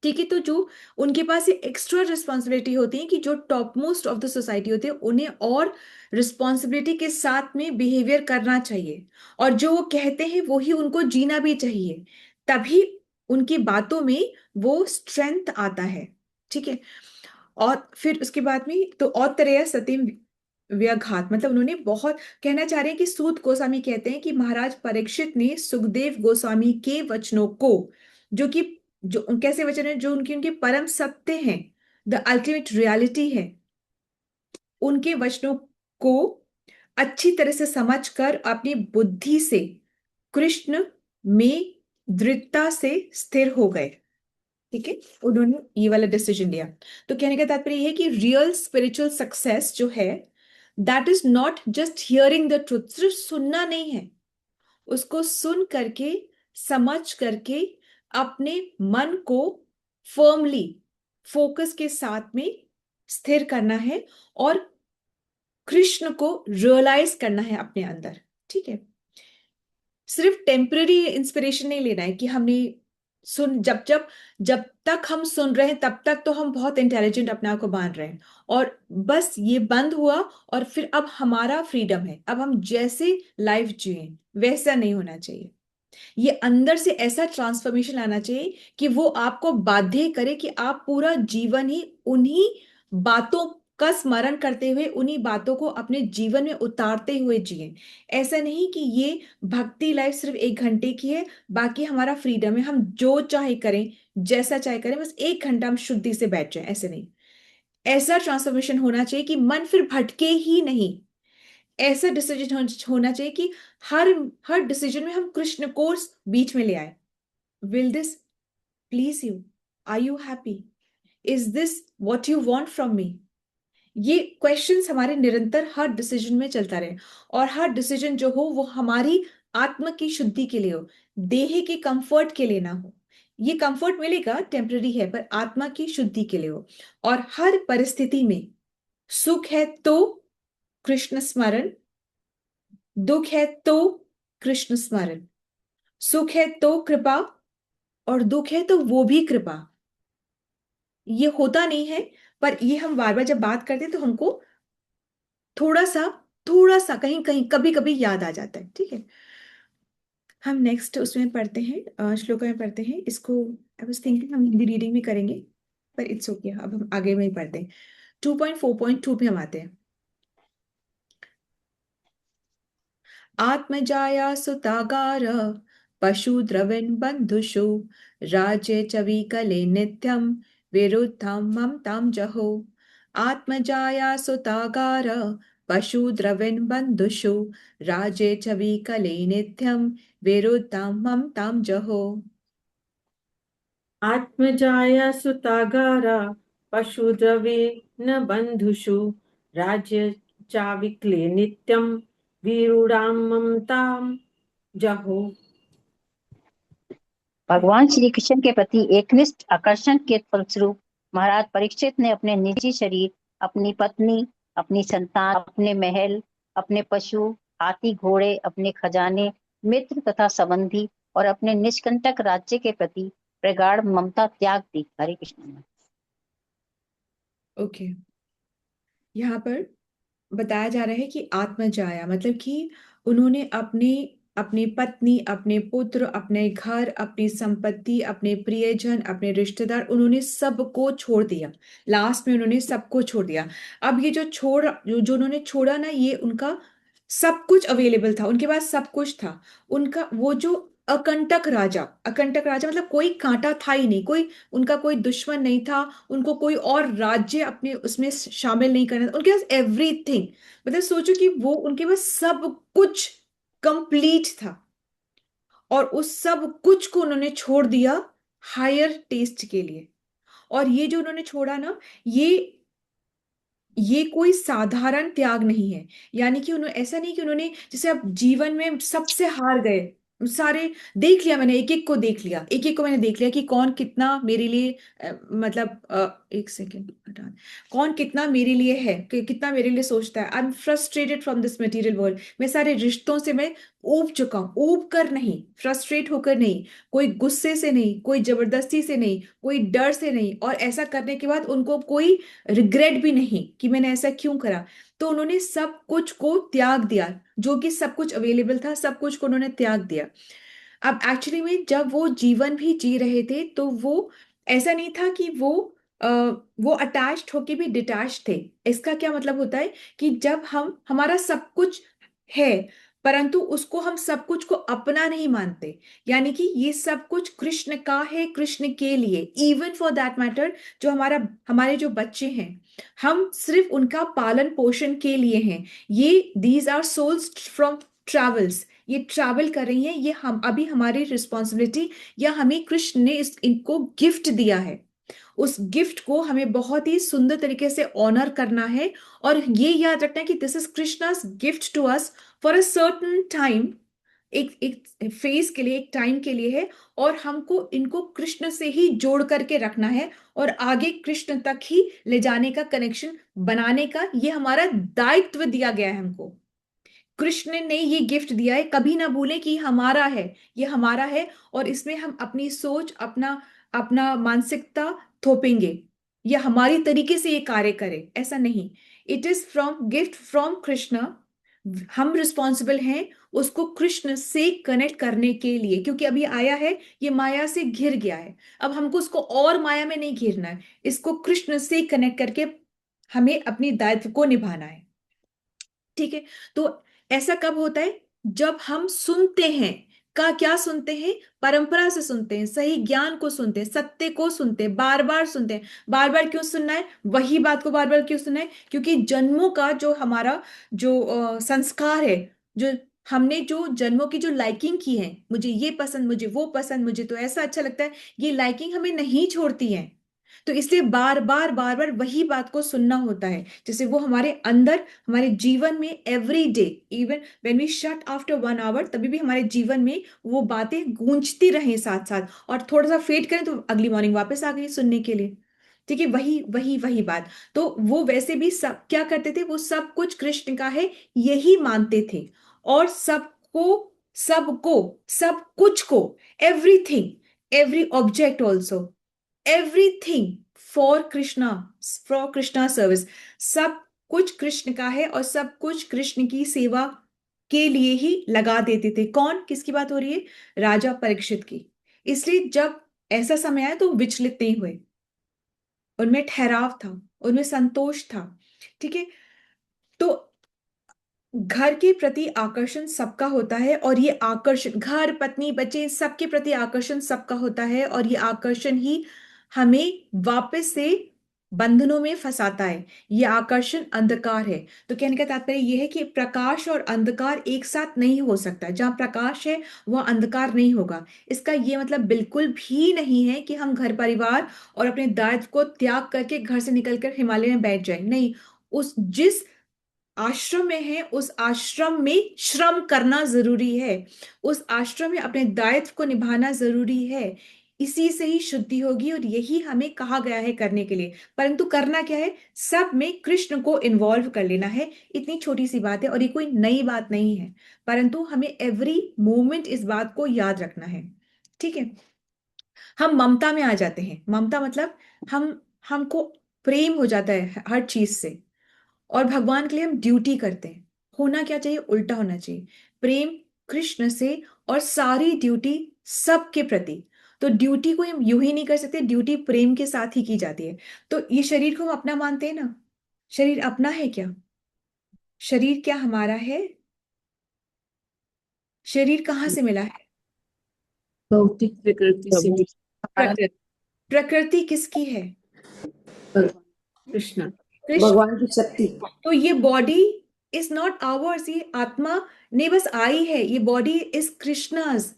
ठीक है, तो जो उनके पास ये एक्स्ट्रा रिस्पॉन्सिबिलिटी होती है कि जो top most of the society होते हैं उन्हें और रिस्पॉन्सिबिलिटी के साथ में बिहेवियर करना चाहिए, और जो वो कहते हैं वो ही उनको जीना भी चाहिए, तभी उनकी बातों में वो स्ट्रेंथ आता है। ठीक है, और फिर उसके बाद में तो औत्तरेय सतीम व्याघात मतलब उन्होंने बहुत कहना चाह रहे हैं कि सूत गोस्वामी कहते हैं कि महाराज परीक्षित ने सुखदेव गोस्वामी के वचनों को, जो कि जो कैसे वचन है, जो उनके उनके परम सत्य हैं, द अल्टीमेट रियलिटी है, उनके वचनों को अच्छी तरह से समझकर अपनी बुद्धि से कृष्ण में दृढ़ता से स्थिर हो गए। ठीक है, उन्होंने ये वाला डिसीजन लिया। तो कहने का तात्पर्य ये है कि रियल स्पिरिचुअल सक्सेस जो है, that is not just hearing the truth, सिर्फ सुनना नहीं है, उसको सुन करके, समझ करके अपने मन को फर्मली, फोकस के साथ में स्थिर करना है और कृष्ण को रियलाइज करना है अपने अंदर। ठीक है, सिर्फ टेम्पररी इंस्पिरेशन नहीं लेना है कि हमने सुन, जब तक हम सुन रहे हैं तब तक तो हम बहुत इंटेलिजेंट अपने आप को मान रहे हैं, और बस ये बंद हुआ और फिर अब हमारा फ्रीडम है, अब हम जैसे लाइफ जिए वैसा नहीं होना चाहिए। ये अंदर से ऐसा ट्रांसफॉर्मेशन आना चाहिए कि वो आपको बाध्य करे कि आप पूरा जीवन ही उन्हीं बातों का स्मरण करते हुए, उन्हीं बातों को अपने जीवन में उतारते हुए जिए। ऐसा नहीं कि ये भक्ति लाइफ सिर्फ 1 घंटे की है, बाकी हमारा फ्रीडम है, हम जो चाहे करें, जैसा चाहे करें, बस 1 घंटा हम शुद्धि से बैठ जाए, ऐसे नहीं। ऐसा ट्रांसफॉर्मेशन होना चाहिए कि मन फिर भटके ही नहीं। ऐसा डिसीजन होना चाहिए कि हर हर डिसीजन में हम कृष्ण को बीच में ले आए। Will this please you? Are you happy? Is this what you want from me? ये क्वेश्चंस हमारे निरंतर हर डिसीजन में चलता रहे, और हर डिसीजन जो हो वो हमारी आत्मा की शुद्धि के लिए हो, देह के कंफर्ट के लिए ना हो। ये कंफर्ट मिलेगा, टेम्पररी है, पर आत्मा की शुद्धि के लिए हो। और हर परिस्थिति में सुख है तो कृष्ण स्मरण, दुख है तो कृष्ण स्मरण, सुख है तो कृपा, और दुख है तो वो भी कृपा। ये होता नहीं है, पर ये हम बार बार जब बात करते हैं तो हमको थोड़ा सा थोड़ा सा कहीं कहीं कभी कभी याद आ जाता है। ठीक है, हम नेक्स्ट उसमें पढ़ते हैं, श्लोक में पढ़ते हैं इसको। आई वाज थिंकिंग हम हिंदी रीडिंग भी करेंगे, पर इट्स ओके, अब हम आगे में ही पढ़ते हैं। 2.4.2 पे हम आते हैं। आत्मजाया सुतागार पशु द्रविण बंधुषु राज्य च विकले नित्यम विरुद्धं ममतां जहो। आत्मजाया सुतागार पशु द्रविण बंधुषु राज्य च विकले नित्यम विरुद्धं ममतां जहो। आत्मजाया सुतागारा पशुद्रवे न बंधुषु राज्य चाविक्ले नित्यं वीरूणां ममतां जहो। भगवान श्री कृष्ण के प्रति एकनिष्ठ आकर्षण के फलस्वरूप महाराज परीक्षित ने अपने निजी शरीर, अपनी पत्नी, अपनी संतान, अपने महल, अपने पशु, हाथी घोड़े, अपने खजाने, मित्र तथा संबंधी और अपने निष्कंटक राज्य के प्रति प्रगाढ़ ममता त्याग दी। हरे कृष्ण। ओके, यहाँ पर बताया जा रहा है कि आत्मजाया मतलब कि उन्होंने अपने अपनी पत्नी, अपने पुत्र, अपने घर, अपनी संपत्ति, अपने प्रियजन, अपने रिश्तेदार, उन्होंने सबको छोड़ दिया। लास्ट में उन्होंने सबको छोड़ दिया। अब ये जो उन्होंने छोड़ा ना, ये उनका सब कुछ अवेलेबल था, उनके पास सब कुछ था। उनका वो जो अकंटक राजा मतलब कोई कांटा था ही नहीं, कोई उनका कोई दुश्मन नहीं था, उनको कोई और राज्य अपने उसमें शामिल नहीं करना था, उनके पास एवरीथिंग। मतलब सोचो कि वो उनके पास सब कुछ कंप्लीट था, और उस सब कुछ को उन्होंने छोड़ दिया हायर टेस्ट के लिए। और ये जो उन्होंने छोड़ा ना, ये कोई साधारण त्याग नहीं है। यानी कि उन्होंने ऐसा नहीं कि उन्होंने जैसे अब जीवन में सबसे हार गए, सारे देख लिया मैंने, एक एक को देख लिया, एक एक को मैंने देख लिया कि कौन कितना मेरे लिए मतलब एक सेकेंड हटा, कौन कितना मेरे लिए है, कितना मेरे लिए सोचता है। I am frustrated from this material world. मैं सारे रिश्तों से मैं ऊब चुका हूँ, ऊब कर नहीं, फ्रस्ट्रेट होकर नहीं, कोई गुस्से से नहीं, कोई जबरदस्ती से नहीं, कोई डर से नहीं, और ऐसा करने के बाद उनको कोई रिग्रेट भी नहीं कि मैंने ऐसा क्यों करा। तो उन्होंने सब कुछ को त्याग दिया, जो कि सब कुछ अवेलेबल था, सब कुछ को उन्होंने त्याग दिया। अब एक्चुअली में जब वो जीवन भी जी रहे थे, तो वो ऐसा नहीं था कि अ, वो अटैच्ड होके भी डिटैच थे। इसका क्या मतलब होता है कि जब हमारा सब कुछ है, परंतु उसको हम सब कुछ को अपना नहीं मानते, यानी कि ये सब कुछ कृष्ण का है, कृष्ण के लिए। इवन फॉर दैट मैटर, जो हमारे जो बच्चे हैं, हम सिर्फ उनका पालन पोषण के लिए हैं। ये these are souls from travels, ये ट्रैवल कर रही हैं, ये हम अभी हमारी रिस्पॉन्सिबिलिटी, या हमें कृष्ण ने इनको गिफ्ट दिया है। उस गिफ्ट को हमें बहुत ही सुंदर तरीके से ऑनर करना है, और ये याद रखना है कि this is Krishna's gift to us for a certain time. एक एक फेज के लिए, एक टाइम के लिए है, और हमको इनको कृष्ण से ही जोड़ करके रखना है, और आगे कृष्ण तक ही ले जाने का, कनेक्शन बनाने का ये हमारा दायित्व दिया गया है हमको। कृष्ण ने ये गिफ्ट दिया है, कभी ना भूलें कि हमारा है, ये हमारा है, और इसमें हम अपनी सोच, अपना अपना मानसिकता थोपेंगे, या हमारी तरीके से ये कार्य करे, ऐसा नहीं। It is from gift from Krishna. हम रिस्पॉन्सिबल हैं उसको कृष्ण से कनेक्ट करने के लिए, क्योंकि अभी आया है, ये माया से घिर गया है। अब हमको उसको और माया में नहीं घिरना है, इसको कृष्ण से कनेक्ट करके हमें अपनी दायित्व को निभाना है। ठीक है। तो ऐसा कब होता है? जब हम सुनते हैं। क्या सुनते हैं? परंपरा से सुनते हैं, सही ज्ञान को सुनते हैं, सत्य को सुनते हैं, बार बार सुनते हैं। बार बार क्यों सुनना है? वही बात को बार बार क्यों सुनना है? क्योंकि जन्मों का जो हमारा जो संस्कार है, जो हमने जो जन्मों की जो लाइकिंग की है, मुझे ये पसंद, मुझे वो पसंद, मुझे तो ऐसा अच्छा लगता है, ये लाइकिंग हमें नहीं छोड़ती है। तो इसलिए बार बार वही बात को सुनना होता है, जैसे वो हमारे अंदर, हमारे जीवन में every day, even when we shut after 1 hour, तभी भी हमारे जीवन में वो बातें गूंजती रहें साथ साथ, और थोड़ा सा फेड करें तो अगली मॉर्निंग वापस आ गई सुनने के लिए। ठीक है, वही वही वही बात। तो वो वैसे भी सब क्या करते थे? वो सब कुछ कृष्ण का है यही मानते थे, और सबको, सबको, सब कुछ को, everything, every object also, everything for Krishna service. सब कुछ कृष्ण का है, और सब कुछ कृष्ण की सेवा के लिए ही लगा देते थे। कौन, किसकी बात हो रही है? राजा परीक्षित की। इसलिए जब ऐसा समय आया तो विचलित नहीं हुए, उनमें ठहराव था, उनमें संतोष था। ठीक है। तो घर के प्रति आकर्षण सबका होता है, और ये आकर्षण, घर, पत्नी, बच्चे, सबके प्रति आकर्षण सबका होता है, और ये आकर्षण ही हमें वापस से बंधनों में फंसाता है। ये आकर्षण अंधकार है। तो कहने का तात्पर्य यह है कि प्रकाश और अंधकार एक साथ नहीं हो सकता। जहां प्रकाश है वहां अंधकार नहीं होगा। इसका ये मतलब बिल्कुल भी नहीं है कि हम घर परिवार और अपने दायित्व को त्याग करके घर से निकलकर हिमालय में बैठ जाए, नहीं। उस जिस आश्रम में है उस आश्रम में श्रम करना जरूरी है, उस आश्रम में अपने दायित्व को निभाना जरूरी है। इसी से ही शुद्धि होगी और यही हमें कहा गया है करने के लिए। परंतु करना क्या है, सब में कृष्ण को इन्वॉल्व कर लेना है। इतनी छोटी सी बात है और ये कोई नई बात नहीं है, परंतु हमें एवरी मोमेंट इस बात को याद रखना है। ठीक है, हम ममता में आ जाते हैं। ममता मतलब हमको प्रेम हो जाता है हर चीज से, और भगवान के लिए हम ड्यूटी करते हैं। होना क्या चाहिए, उल्टा होना चाहिए। प्रेम कृष्ण से और सारी ड्यूटी सबके प्रति। तो ड्यूटी को हम यूं ही नहीं कर सकते, ड्यूटी प्रेम के साथ ही की जाती है। तो ये शरीर को हम अपना मानते हैं ना, शरीर अपना है क्या? शरीर क्या हमारा है? शरीर कहाँ से मिला है? भौतिक प्रकृति से प्रभु भी हमारा प्रकृति। प्रकृति किसकी है? भगवान कृष्ण कृष्ण। भगवान की शक्ति। तो ये बॉडी इज नॉट आवर्स, ये आत्मा ने बस आई है। ये body is Krishna's,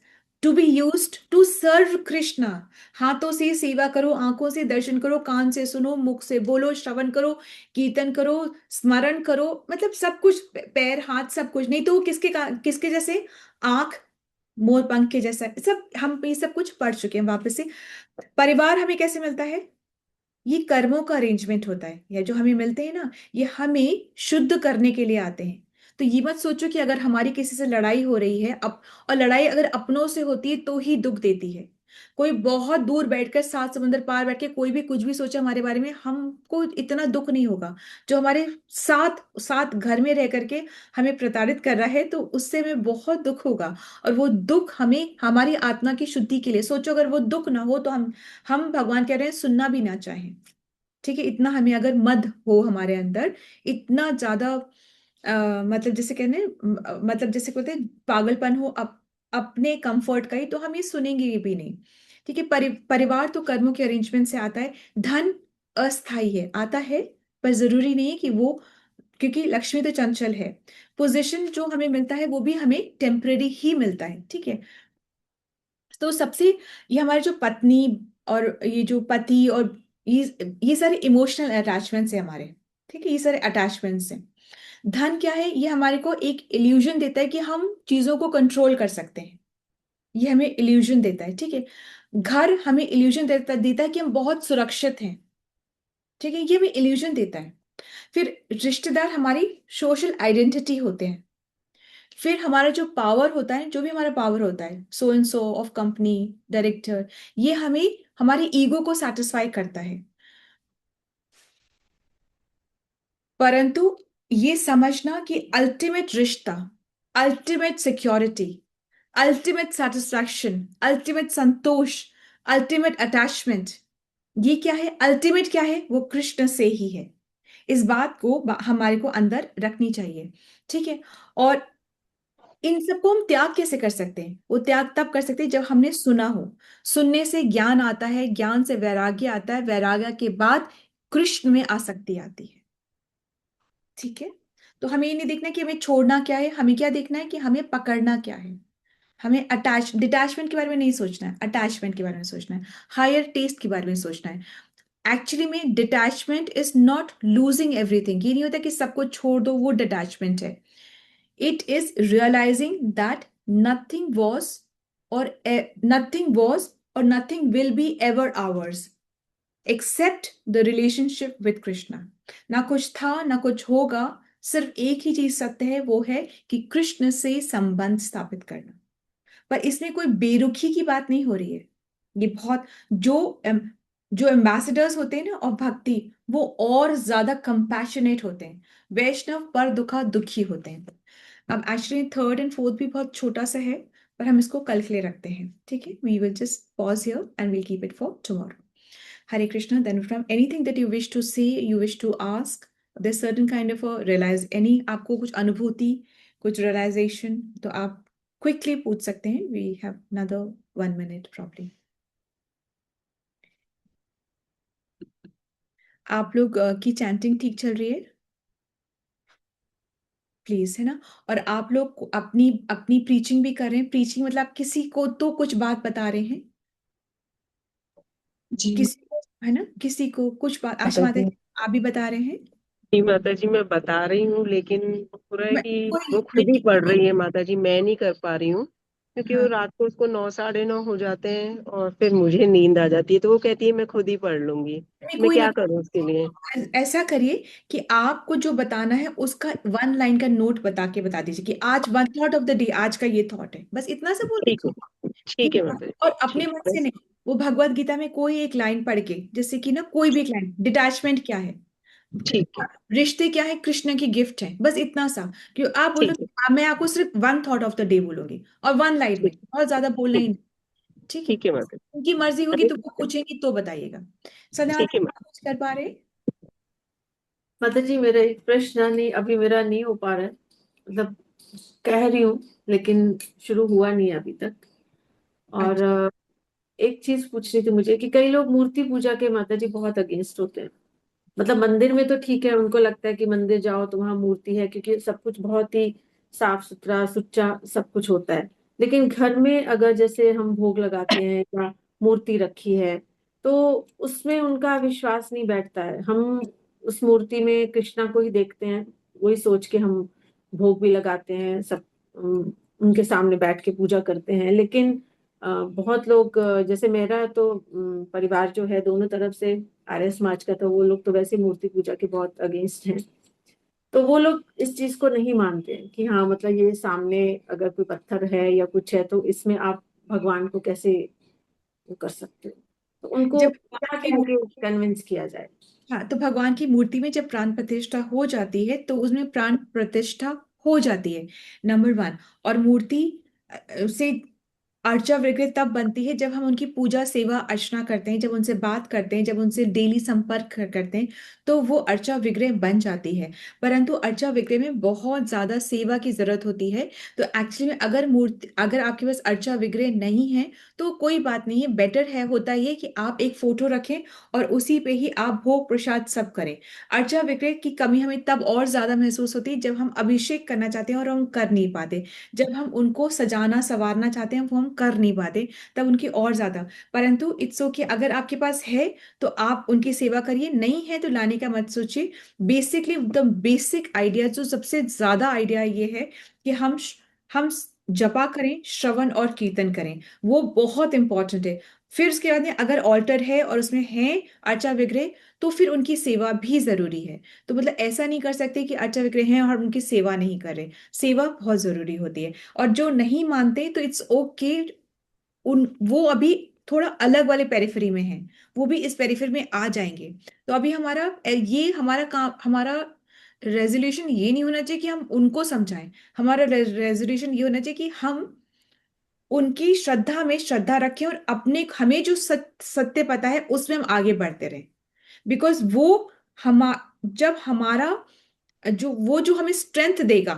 to be used to serve Krishna. हाथों से सेवा करो, आंखों से दर्शन करो, कान से सुनो, मुख से बोलो, श्रवण करो, कीर्तन करो, स्मरण करो, मतलब सब कुछ, पैर हाथ सब कुछ। नहीं तो वो किसके जैसे? आंख मोर पंख के जैसा। सब हम ये सब कुछ पढ़ चुके हैं वापस से। परिवार हमें कैसे मिलता है? ये कर्मों का अरेंजमेंट होता है, या जो हमें मिलते हैं ना, ये हमें शुद्ध करने के लिए आते हैं। तो ये मत सोचो कि अगर हमारी किसी से लड़ाई हो रही है अब, और लड़ाई अगर अपनों से होती है तो ही दुख देती है। कोई बहुत दूर बैठकर, सात समंदर पार बैठ के कोई भी कुछ भी सोचे हमारे बारे में, हमको इतना दुख नहीं होगा। जो हमारे साथ साथ घर में रह करके हमें प्रताड़ित कर रहा है, तो उससे हमें बहुत दुख होगा। और वो दुख हमें हमारी आत्मा की शुद्धि के लिए। सोचो अगर वो दुख ना हो तो हम भगवान कह रहे हैं सुनना भी ना चाहें। ठीक है, इतना हमें अगर मद हो हमारे अंदर, इतना ज्यादा मतलब जैसे कहने मतलब जैसे कहते हैं पागलपन हो अपने कंफर्ट का ही, तो हम ये सुनेंगे भी नहीं। ठीक है, परिवार तो कर्मों के अरेंजमेंट से आता है। धन अस्थाई है, आता है, पर जरूरी नहीं है कि वो, क्योंकि लक्ष्मी तो चंचल है। पोजीशन जो हमें मिलता है वो भी हमें टेम्परेरी ही मिलता है। ठीक है, तो सबसे, ये हमारे जो पत्नी और ये जो पति और ये सारे इमोशनल अटैचमेंट्स है हमारे। ठीक है, ये सारे अटैचमेंट्स हैं। धन क्या है, ये हमारे को एक इल्यूजन देता है कि हम चीजों को कंट्रोल कर सकते हैं। ये हमें इल्यूजन देता है। ठीक है, घर हमें इल्यूजन देता देता है कि हम बहुत सुरक्षित हैं। ठीक है, ये हमें इल्यूजन देता है। फिर रिश्तेदार हमारी सोशल आइडेंटिटी होते हैं। फिर हमारा जो पावर होता है, जो भी हमारा पावर होता है, सो and so of company, director, ये हमें हमारी ईगो को सेटिस्फाई करता है। परंतु ये समझना कि अल्टीमेट रिश्ता, ultimate security, ultimate satisfaction, ultimate संतोष, अल्टीमेट अटैचमेंट, ये क्या है? अल्टीमेट क्या है? वो कृष्ण से ही है। इस बात को हमारे को अंदर रखनी चाहिए। ठीक है, और इन सबको हम त्याग कैसे कर सकते हैं? वो त्याग तब कर सकते हैं जब हमने सुना हो। सुनने से ज्ञान आता है, ज्ञान से वैराग्य आता है, वैराग्य के बाद कृष्ण में आसक्ति आती है। ठीक है, तो हमें ये नहीं देखना कि हमें छोड़ना क्या है, हमें क्या देखना है कि हमें पकड़ना क्या है। हमें डिटैचमेंट के बारे में नहीं सोचना है, अटैचमेंट के बारे में सोचना है, हायर टेस्ट के बारे में सोचना है। एक्चुअली में detachment is not losing everything. ये नहीं होता कि सबको छोड़ दो, वो डिटैचमेंट है। It is realizing that nothing was or nothing will be ever ours except the relationship with Krishna. ना कुछ था ना कुछ होगा, सिर्फ एक ही चीज सत्य है, वो है कि कृष्ण से संबंध स्थापित करना। पर इसमें कोई बेरुखी की बात नहीं हो रही है। ये बहुत, जो एम्बेसडर्स होते हैं ना और भक्ति, वो और ज्यादा कंपैशनेट होते हैं। वैष्णव पर दुखा दुखी होते हैं। अब एक्चुअली थर्ड एंड फोर्थ भी बहुत छोटा सा है, पर हम इसको कल के लिए रखते हैं। ठीक है, we will just pause here and will keep it for tomorrow. Hare Krishna. Then from anything that you wish to say, you wish to ask, there certain kind of realize, any आपको कुछ अनुभूति, कुछ रियलाइजेशन, तो आप क्विकली पूछ सकते हैं। We have another 1 minute probably। आप लोग की चैंटिंग ठीक चल रही है प्लीज, है ना? और आप लोग अपनी अपनी प्रीचिंग भी कर रहे हैं। प्रीचिंग मतलब आप किसी को तो कुछ बात बता रहे हैं, जी किसी को, है ना, किसी को कुछ बात। आशा माता, आप भी बता रहे हैं? नहीं माता जी, मैं बता रही हूँ, लेकिन पूरा है मैं कि कोई वो खुद ही मीटिंग पढ़ रही है माता जी, मैं नहीं कर पा रही हूँ, क्योंकि वो हाँ रात को उसको 9 साढ़े 9 हो जाते हैं और फिर मुझे नींद आ जाती है, तो वो कहती है मैं खुद ही पढ़ लूंगी। नहीं मैं कोई क्या नहीं, करूँ उसके लिए? ऐसा करिए कि आपको जो बताना है उसका 1 लाइन का नोट बता के बता दीजिए कि आज 1 थॉट ऑफ द डे, आज का ये थॉट है, बस इतना सा बोल ठीक दीजिए। है, ठीक ठीक है है ना? माता जी। और अपने ठीक मन है। से नहीं, वो भगवत गीता में कोई एक लाइन पढ़ के, जैसे कि ना कोई भी एक लाइन, डिटैचमेंट क्या है, ठीक है। रिश्ते क्या है, कृष्ण की गिफ्ट है, बस इतना सा। कि आप बोलो ठीक कि है। मैं आपको सिर्फ 1 थॉट ऑफ द डे बोलूंगी और 1 लाइन में, ठीक। बहुत ज्यादा बोलना ही ठीक। नहीं। ठीक है, ठीक है माता उनकी मर्जी जी। होगी अरे तो वो पूछेंगी तो बताइएगा। सन्यासी ठीक है आप कुछ कर पा रहे? माता जी मेरा एक प्रश्न नहीं, अभी मेरा नहीं हो पा रहा है, मतलब कह रही हूँ लेकिन शुरू हुआ नहीं है अभी तक। और अच्छा। एक चीज पूछनी थी मुझे कि कई लोग मूर्ति पूजा के माता जी बहुत अगेंस्ट होते हैं। मतलब मंदिर में तो ठीक है, उनको लगता है कि मंदिर जाओ तो वहां मूर्ति है, क्योंकि सब कुछ बहुत ही साफ सुथरा सुच्चा सब कुछ होता है। लेकिन घर में अगर जैसे हम भोग लगाते हैं या मूर्ति रखी है, तो उसमें उनका विश्वास नहीं बैठता है। हम उस मूर्ति में कृष्णा को ही देखते हैं, वही सोच के हम भोग भी लगाते हैं, सब उनके सामने बैठ के पूजा करते हैं। लेकिन बहुत लोग जैसे मेरा तो परिवार जो है दोनों तरफ से आर्य समाज का, तो वो लोग तो वैसे मूर्ति पूजा के बहुत अगेंस्ट हैं। तो वो लोग इस चीज को नहीं मानते हैं कि हाँ मतलब ये सामने अगर कोई पत्थर है या कुछ है तो इसमें आप भगवान को कैसे वो कर सकते हो। तो उनको जब क्या भगवान की कह के कन्विंस किया जाए? हाँ, तो भगवान की मूर्ति में जब प्राण प्रतिष्ठा हो जाती है तो उसमें प्राण प्रतिष्ठा हो जाती है, नंबर 1। और मूर्ति से अर्चा विग्रह तब बनती है जब हम उनकी पूजा सेवा अर्चना करते हैं, जब उनसे बात करते हैं, जब उनसे डेली संपर्क करते हैं, तो वो अर्चा विग्रह बन जाती है। परंतु अर्चा विग्रह में बहुत ज्यादा सेवा की जरूरत होती है। तो एक्चुअली में अगर आपके पास अर्चा विग्रह नहीं है तो कोई बात नहीं है, बेटर है, होता ये कि आप एक फोटो रखें और उसी पे ही आप भोग प्रसाद सब करें। अर्चा विग्रह की कमी हमें तब और ज्यादा महसूस होती है जब हम अभिषेक करना चाहते हैं और हम कर नहीं पाते, जब हम उनको सजाना संवारना चाहते हैं वो हम कर नहीं पाते, तब उनकी और ज्यादा। परंतु इट्स ओके, अगर आपके पास है तो आप उनकी सेवा करिए, नहीं है तो लाने का मत सोचिए। बेसिकली द बेसिक आइडिया, जो सबसे ज्यादा आइडिया ये है कि हम जपा करें, श्रवण और कीर्तन करें, वो बहुत इंपॉर्टेंट है। फिर उसके बाद में अगर ऑल्टर है और उसमें है अर्चा विग्रह, तो फिर उनकी सेवा भी जरूरी है। तो मतलब ऐसा नहीं कर सकते कि अर्चा विग्रह हैं और उनकी सेवा नहीं कर रहे, सेवा बहुत जरूरी होती है। और जो नहीं मानते तो इट्स ओके, उन वो अभी थोड़ा अलग वाले पेरिफेरी में हैं, वो भी इस पेरिफेरी में आ जाएंगे। तो अभी हमारा काम, हमारा रेजोल्यूशन ये नहीं होना चाहिए कि हम उनको समझाएं, हमारा रेजोल्यूशन ये होना चाहिए कि हम उनकी श्रद्धा में श्रद्धा रखें और अपने हमें जो सत्य पता है उसमें हम आगे बढ़ते रहें। बिकॉज वो हम जब हमारा जो हमें स्ट्रेंथ देगा,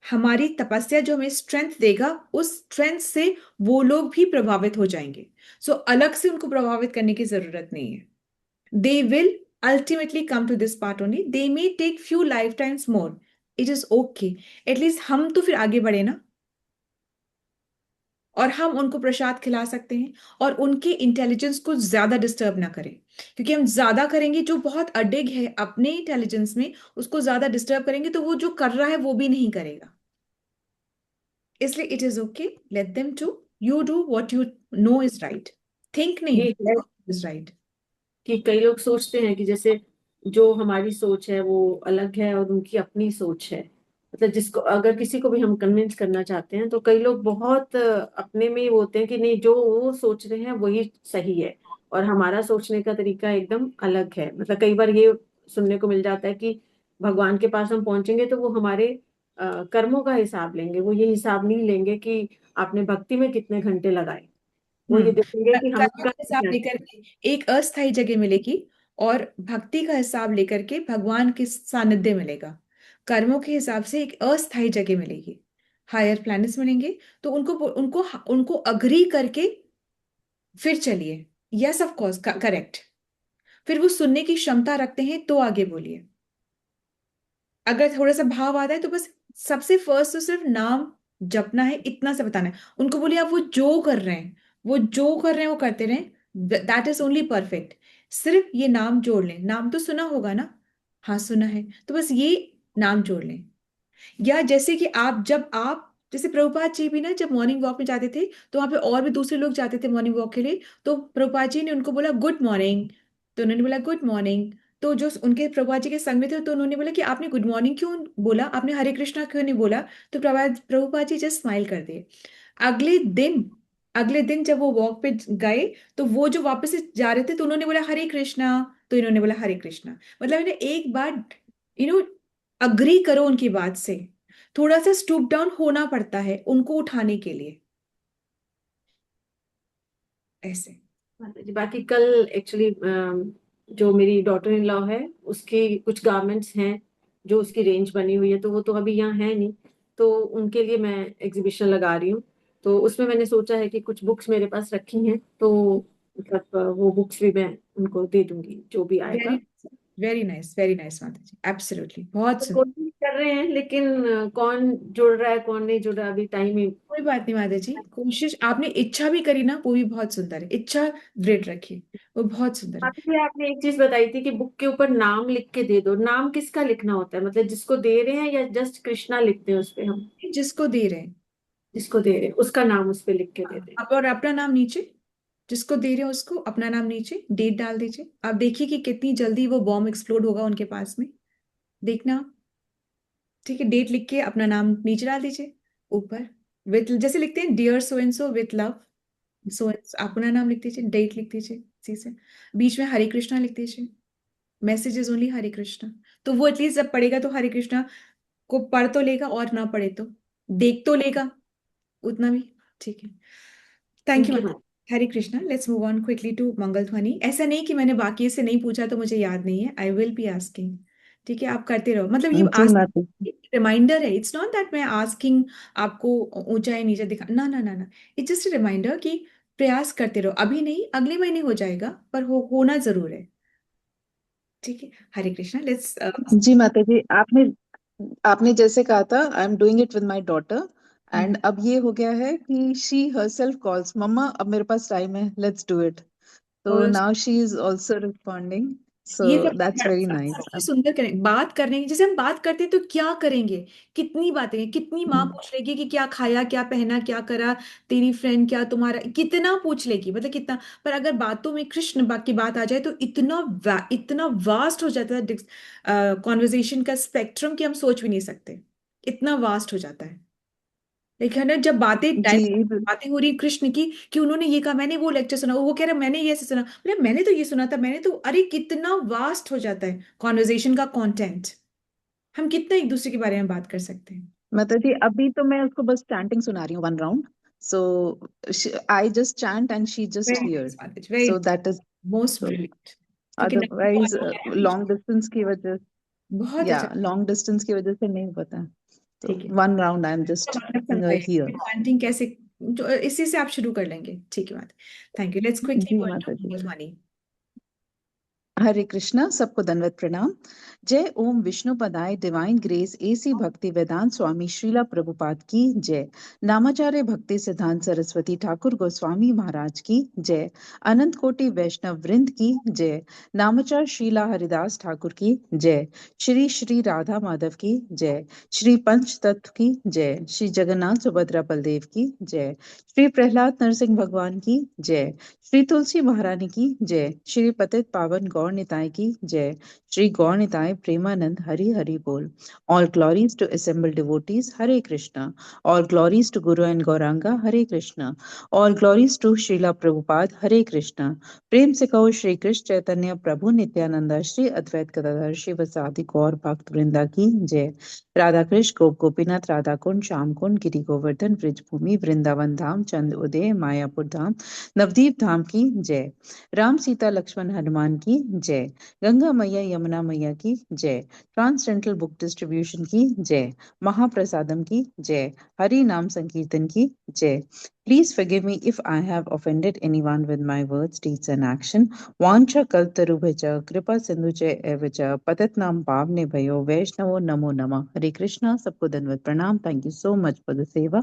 हमारी तपस्या जो हमें स्ट्रेंथ देगा, उस स्ट्रेंथ से वो लोग भी प्रभावित हो जाएंगे। सो अलग से उनको प्रभावित करने की जरूरत नहीं है। They will ultimately come to this part only, they may take few life times more, it is okay. At least हम तो फिर आगे बढ़े ना, और हम उनको प्रसाद खिला सकते हैं और उनके इंटेलिजेंस को ज्यादा डिस्टर्ब ना करें। क्योंकि हम ज्यादा करेंगे, जो बहुत अडिग है अपने इंटेलिजेंस में, उसको ज्यादा डिस्टर्ब करेंगे तो वो जो कर रहा है वो भी नहीं करेगा। इसलिए it is okay, let them to, you do what you know is right, think नहीं, ये है इज राइट। कि कई लोग सोचते हैं कि जैसे जो हमारी सोच है वो अलग है और उनकी अपनी सोच है। मतलब जिसको अगर किसी को भी हम कन्विंस करना चाहते हैं तो कई लोग बहुत अपने में ही होते हैं कि नहीं, जो वो सोच रहे हैं वही सही है और हमारा सोचने का तरीका एकदम अलग है। मतलब कई बार ये सुनने को मिल जाता है कि भगवान के पास हम पहुंचेंगे तो वो हमारे कर्मों का हिसाब लेंगे, वो ये हिसाब नहीं लेंगे कि आपने भक्ति में कितने घंटे लगाए। वो ये देखेंगे कि हम कर्म का हिसाब लेकर के एक अस्थायी जगह मिलेगी और भक्ति का हिसाब लेकर के भगवान के सानिध्य मिलेगा। कर्मों के हिसाब से एक अस्थायी जगह मिलेगी, हायर प्लैनेट्स मिलेंगे। तो उनको उनको उनको अग्री करके फिर चलिए, यस ऑफ कोर्स करेक्ट, फिर वो सुनने की क्षमता रखते हैं तो आगे बोलिए। अगर थोड़ा सा भाव आता है तो बस सबसे फर्स्ट तो सिर्फ नाम जपना है, इतना सा बताना है उनको। बोलिए आप वो जो कर रहे हैं, वो जो कर रहे हैं वो करते रहें, दैट इज ओनली परफेक्ट। सिर्फ ये नाम जोड़ लें, नाम तो सुना होगा ना, हाँ सुना है, तो बस ये नाम जोड़ लें। या जैसे कि आप जैसे प्रभुपाद जी भी ना जब मॉर्निंग वॉक में जाते थे तो वहां पे और भी दूसरे लोग जाते थे मॉर्निंग वॉक के लिए, तो प्रभुपाद जी ने उनको बोला गुड मॉर्निंग, तो उन्होंने बोला गुड मॉर्निंग। तो जो उनके प्रभुपाद जी के संग में थे तो उन्होंने बोला कि आपने गुड मॉर्निंग क्यों बोला, आपने हरे कृष्णा क्यों नहीं बोला। तो प्रभुपाद जी जस्ट स्माइल कर दिए। अगले दिन अगले दिन जब वो वॉक पे गए तो वो जो वापस से जा रहे थे तो उन्होंने बोला हरे कृष्णा, तो इन्होंने बोला हरे कृष्णा। मतलब इन्हें एक बार यू नो अग्री करो उनकी बात से, थोड़ा सा स्टूप डाउन होना पड़ता है उनको उठाने के लिए, ऐसे। जी, बाकी कल एक्चुअली जो मेरी डॉटर इन लॉ है उसके कुछ गारमेंट्स हैं जो उसकी रेंज बनी हुई है, तो वो तो अभी यहाँ है नहीं, तो उनके लिए मैं एग्जीबिशन लगा रही हूँ। तो उसमें मैंने सोचा है कि कुछ बुक्स मेरे पास रखी हैं, तो मतलब वो बुक्स भी मैं उनको दे दूंगी जो भी वेरी आएगा। वेरी नाइस माता जी, एब्सोल्युटली बहुत तो सुंदर। कोशिश कर रहे हैं, लेकिन कौन जुड़ रहा है कौन नहीं जुड़ रहा अभी टाइम ही। कोई बात नहीं माता जी, कोशिश आपने इच्छा भी करी ना, वो भी बहुत सुंदर है, इच्छा दृढ़ रखिए, वो बहुत सुंदर है। आपने आपने एक चीज बताई थी कि बुक के ऊपर नाम लिख के दे दो, नाम किसका लिखना होता है, मतलब जिसको दे रहे हैं या जस्ट कृष्णा लिखते हैं उस पे हम? जिसको दे रहे हैं जिसको दे रहे हैं उसका नाम उस पे लिख के दे दें। आप, और अपना नाम नीचे, जिसको दे रहे हो उसको अपना नाम नीचे डेट डाल दीजिए। आप देखिए कि कितनी जल्दी वो बॉम्ब एक्सप्लोड होगा उनके पास में, देखना आप। ठीक है, डेट लिख के अपना नाम नीचे डाल दीजिए ऊपर, विथ जैसे लिखते हैं dear so and so with love, so अपना नाम लिख दीजिए, डेट लिख दीजिए इसी से, बीच में हरे कृष्णा लिख दीजिए, मैसेज इज ओनली हरे कृष्णा। तो वो एटलीस्ट जब पढ़ेगा तो हरे कृष्णा को पढ़ तो लेगा, और ना पढ़े तो देख तो लेगा, उतना भी ठीक है। Thank you thank you ma'am. Ma'am. Hare Krishna, let's move on quickly to Mangal Dhwani. ऐसा नहीं कि मैंने बाकी से नहीं पूछा तो मुझे याद नहीं है, आई विल बी आस्किंग। ठीक है, आप करते रहो, मतलब ये जी माता जी। रिमाइंडर है, इट्स नॉट दैट मैं आस्किंग आपको ऊंचा या नीचा दिखा, ना ना ना ना, इट्स जस्ट रिमाइंडर कि प्रयास करते रहो, अभी नहीं अगले महीने हो जाएगा, पर होना जरूर है। ठीक है, हरे कृष्णा, लेट्स जी माता जी, आपने आपने जैसे कहा था, I am doing it with my daughter, and अब ये हो गया है कि शी हरसेल्फ कॉल्स मम्मा, अब मेरे पास टाइम है, लेट्स डू इट। तो now she is also responding, so ये सब दैट्स वेरी नाइस। सबसे सुंदर करें बात करने की, जैसे हम बात करते हैं तो क्या करेंगे, कितनी बातें हैं, कितनी माँ पूछ लेगी कि क्या खाया क्या पहना क्या करा, तेरी फ्रेंड क्या, तुम्हारा कितना पूछ लेगी, मतलब कितना। पर अगर बातों में कृष्ण की बात आ जाए तो इतना वास्ट हो जाता है कॉन्वर्जेशन का स्पेक्ट्रम कि हम सोच भी नहीं सकते, इतना वास्ट हो जाता है। लेकिन है ना, जब जी बातें हो रही कृष्ण की कि उन्होंने ये कहा, मैंने वो लेक्चर सुना, वो कह रहा मैंने ये ऐसे सुना, बोले मैंने तो ये सुना था, मैंने तो, अरे कितना वास्ट हो जाता है कॉन्वर्जेशन का कंटेंट, हम कितना एक दूसरे के बारे में बात कर सकते हैं। माता जी, अभी तो मैं उसको बस चैंटिंग सुना रही हूँ 1 round, so I just chant and she just very heard, nice manage, very so that is. Most तो ब्रिलियंट। ठीक है ना, अदरवाइज लॉन्ग डिस्टेंस की वजह, बहुत या अच्छा। लॉन्ग डिस्टेंस की वजह से नहीं पता, तो ठीक है, 1 राउंड आई एम जस्ट मतलब हियर। समझाइए चैंटिंग कैसे, जो इसी से आप शुरू कर लेंगे, ठीक है बात। थैंक यू, लेट्स क्विकली जी गो माता जी। Into money. हरे कृष्णा, सबको दंडवत प्रणाम। जय ओम विष्णु पदाय divine grace A C Bhakti Vedanta स्वामी श्रीला प्रभुपाद की जय। नामाचार्य भक्ति सिद्धांत सरस्वती ठाकुर गोस्वामी महाराज की जय। अनंत कोटि वैष्णव वृंद की जय। नामाचार्य श्रीला हरिदास ठाकुर की जय। श्री श्री राधा माधव की जय। श्री पंच तत्व की जय। श्री जगन्नाथ सुभद्रा बलदेव की जय। श्री प्रहलाद नरसिंह भगवान की जय। श्री तुलसी महारानी की जय। श्री पतित पावन गौर निताय की जय। श्री गौर निताय प्रेमानंद हरि हरि बोल। All glories to assembled devotees, Hare Krishna. All glories to guru and Gauranga, Hare Krishna. All glories to Srila Prabhupada, Hare Krishna. प्रेम से कहो श्री कृष्ण चैतन्य प्रभु नित्यानंदा श्री अद्वैत गदाधर शिव सादि गौर भक्त वृंदा की जय। राधा कृष्ण गोप गोपीनाथ राधा कुंड श्याम कुंड गिरि गोवर्धन ब्रिज भूमि वृंदावन धाम चंद उदय मायापुर धाम नवदीप धाम की जय। राम सीता लक्ष्मण हनुमान की जय। गंगा मैया यमुना मैया की जय। ट्रांसडेंटल बुक डिस्ट्रीब्यूशन की जय। महाप्रसादम की जय। हरि नाम संकीर्तन की जय। Please forgive me if I have offended anyone with my words, deeds and action. वांछा कल्पतरुभ्यश्च कृपा सिंधुचे एवच पतितनाम पावने भयो वैष्णवो नमो नमः। हरे कृष्णा, सबको दंडवत प्रणाम। Thank you so much for the seva.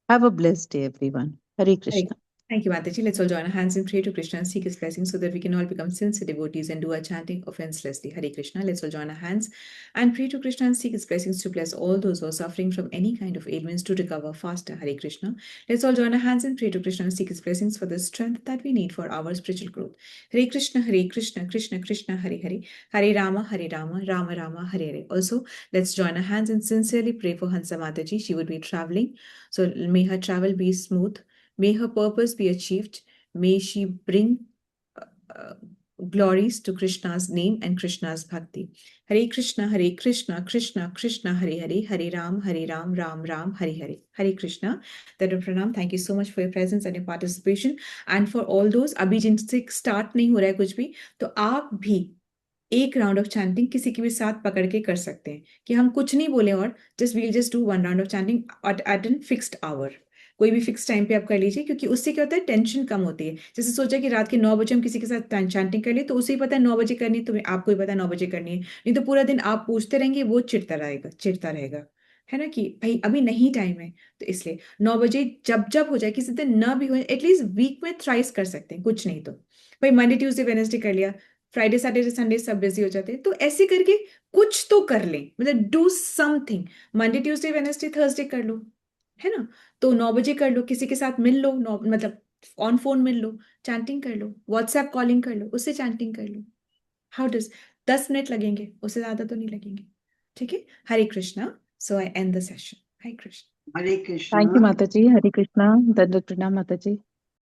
Have a blessed day everyone. Hare Krishna. Thank you, Mataji. Let's all join our hands and pray to Krishna and seek his blessing so that we can all become sincere devotees and do our chanting offenselessly. Hare Krishna. Let's all join our hands and pray to Krishna and seek his blessings to bless all those who are suffering from any kind of ailments to recover faster. Hare Krishna. Let's all join our hands and pray to Krishna and seek his blessings for the strength that we need for our spiritual growth. Hare Krishna, Krishna Krishna, Hare Hare, Hare Rama, Rama Rama, Hare Hare. Also, let's join our hands and sincerely pray for Hansa Mataji. She would be traveling, so may her travel be smooth. May her purpose be achieved. May she bring glories to Krishna's name and Krishna's bhakti. Hare Krishna, Krishna Krishna, Hare Hare, Hare Ram, Ram Ram, Hare Hare. Hare Krishna. Dandavat Pranam. Thank you so much for your presence and your participation. And for all those अभी जिनसे स्टार्ट नहीं हो रहा है कुछ भी, तो आप भी एक राउंड ऑफ चैंटिंग किसी के भी साथ पकड़ के कर सकते हैं कि हम कुछ नहीं बोले और just do one round of chanting at an fixed hour. कोई भी फिक्स टाइम पे आप कर लीजिए, क्योंकि उससे क्या होता है, टेंशन कम होती है. जैसे सोचा कि रात के 9 बजे हम किसी के साथ चैंटिंग कर लिए, तो उसे ही पता है 9 बजे करनी है, तो आपको ही पता है 9 बजे करनी है. नहीं तो पूरा दिन आप पूछते रहेंगे, वो चिढ़ता रहेगा, है ना, कि भाई अभी नहीं टाइम है. तो इसलिए 9 बजे जब हो जाए, किसी दिन ना भी हो, एटलीस्ट वीक में थ्राइस कर सकते हैं, कुछ नहीं तो भाई मंडे ट्यूसडे वेडनेसडे कर लिया, फ्राइडे सैटरडे संडे सब बिजी हो जाते हैं. तो ऐसे करके कुछ तो कर लें, मतलब do something. Monday Tuesday Wednesday Thursday कर लो, है ना. तो 9 बजे कर लो, किसी के साथ मिल लो, मतलब on phone mill low, chanting कर लो, व्हाट्सएप कॉलिंग कर लो, उससे चैंटिंग कर लो. हाउ डज 10 मिनट लगेंगे, उससे ज्यादा तो नहीं लगेंगे. ठीक है. Hare Krishna. So I end the session. Hare Krishna. Hare thank you Krishna. माताजी. हरे कृष्णा. दंडवत प्रणाम माताजी.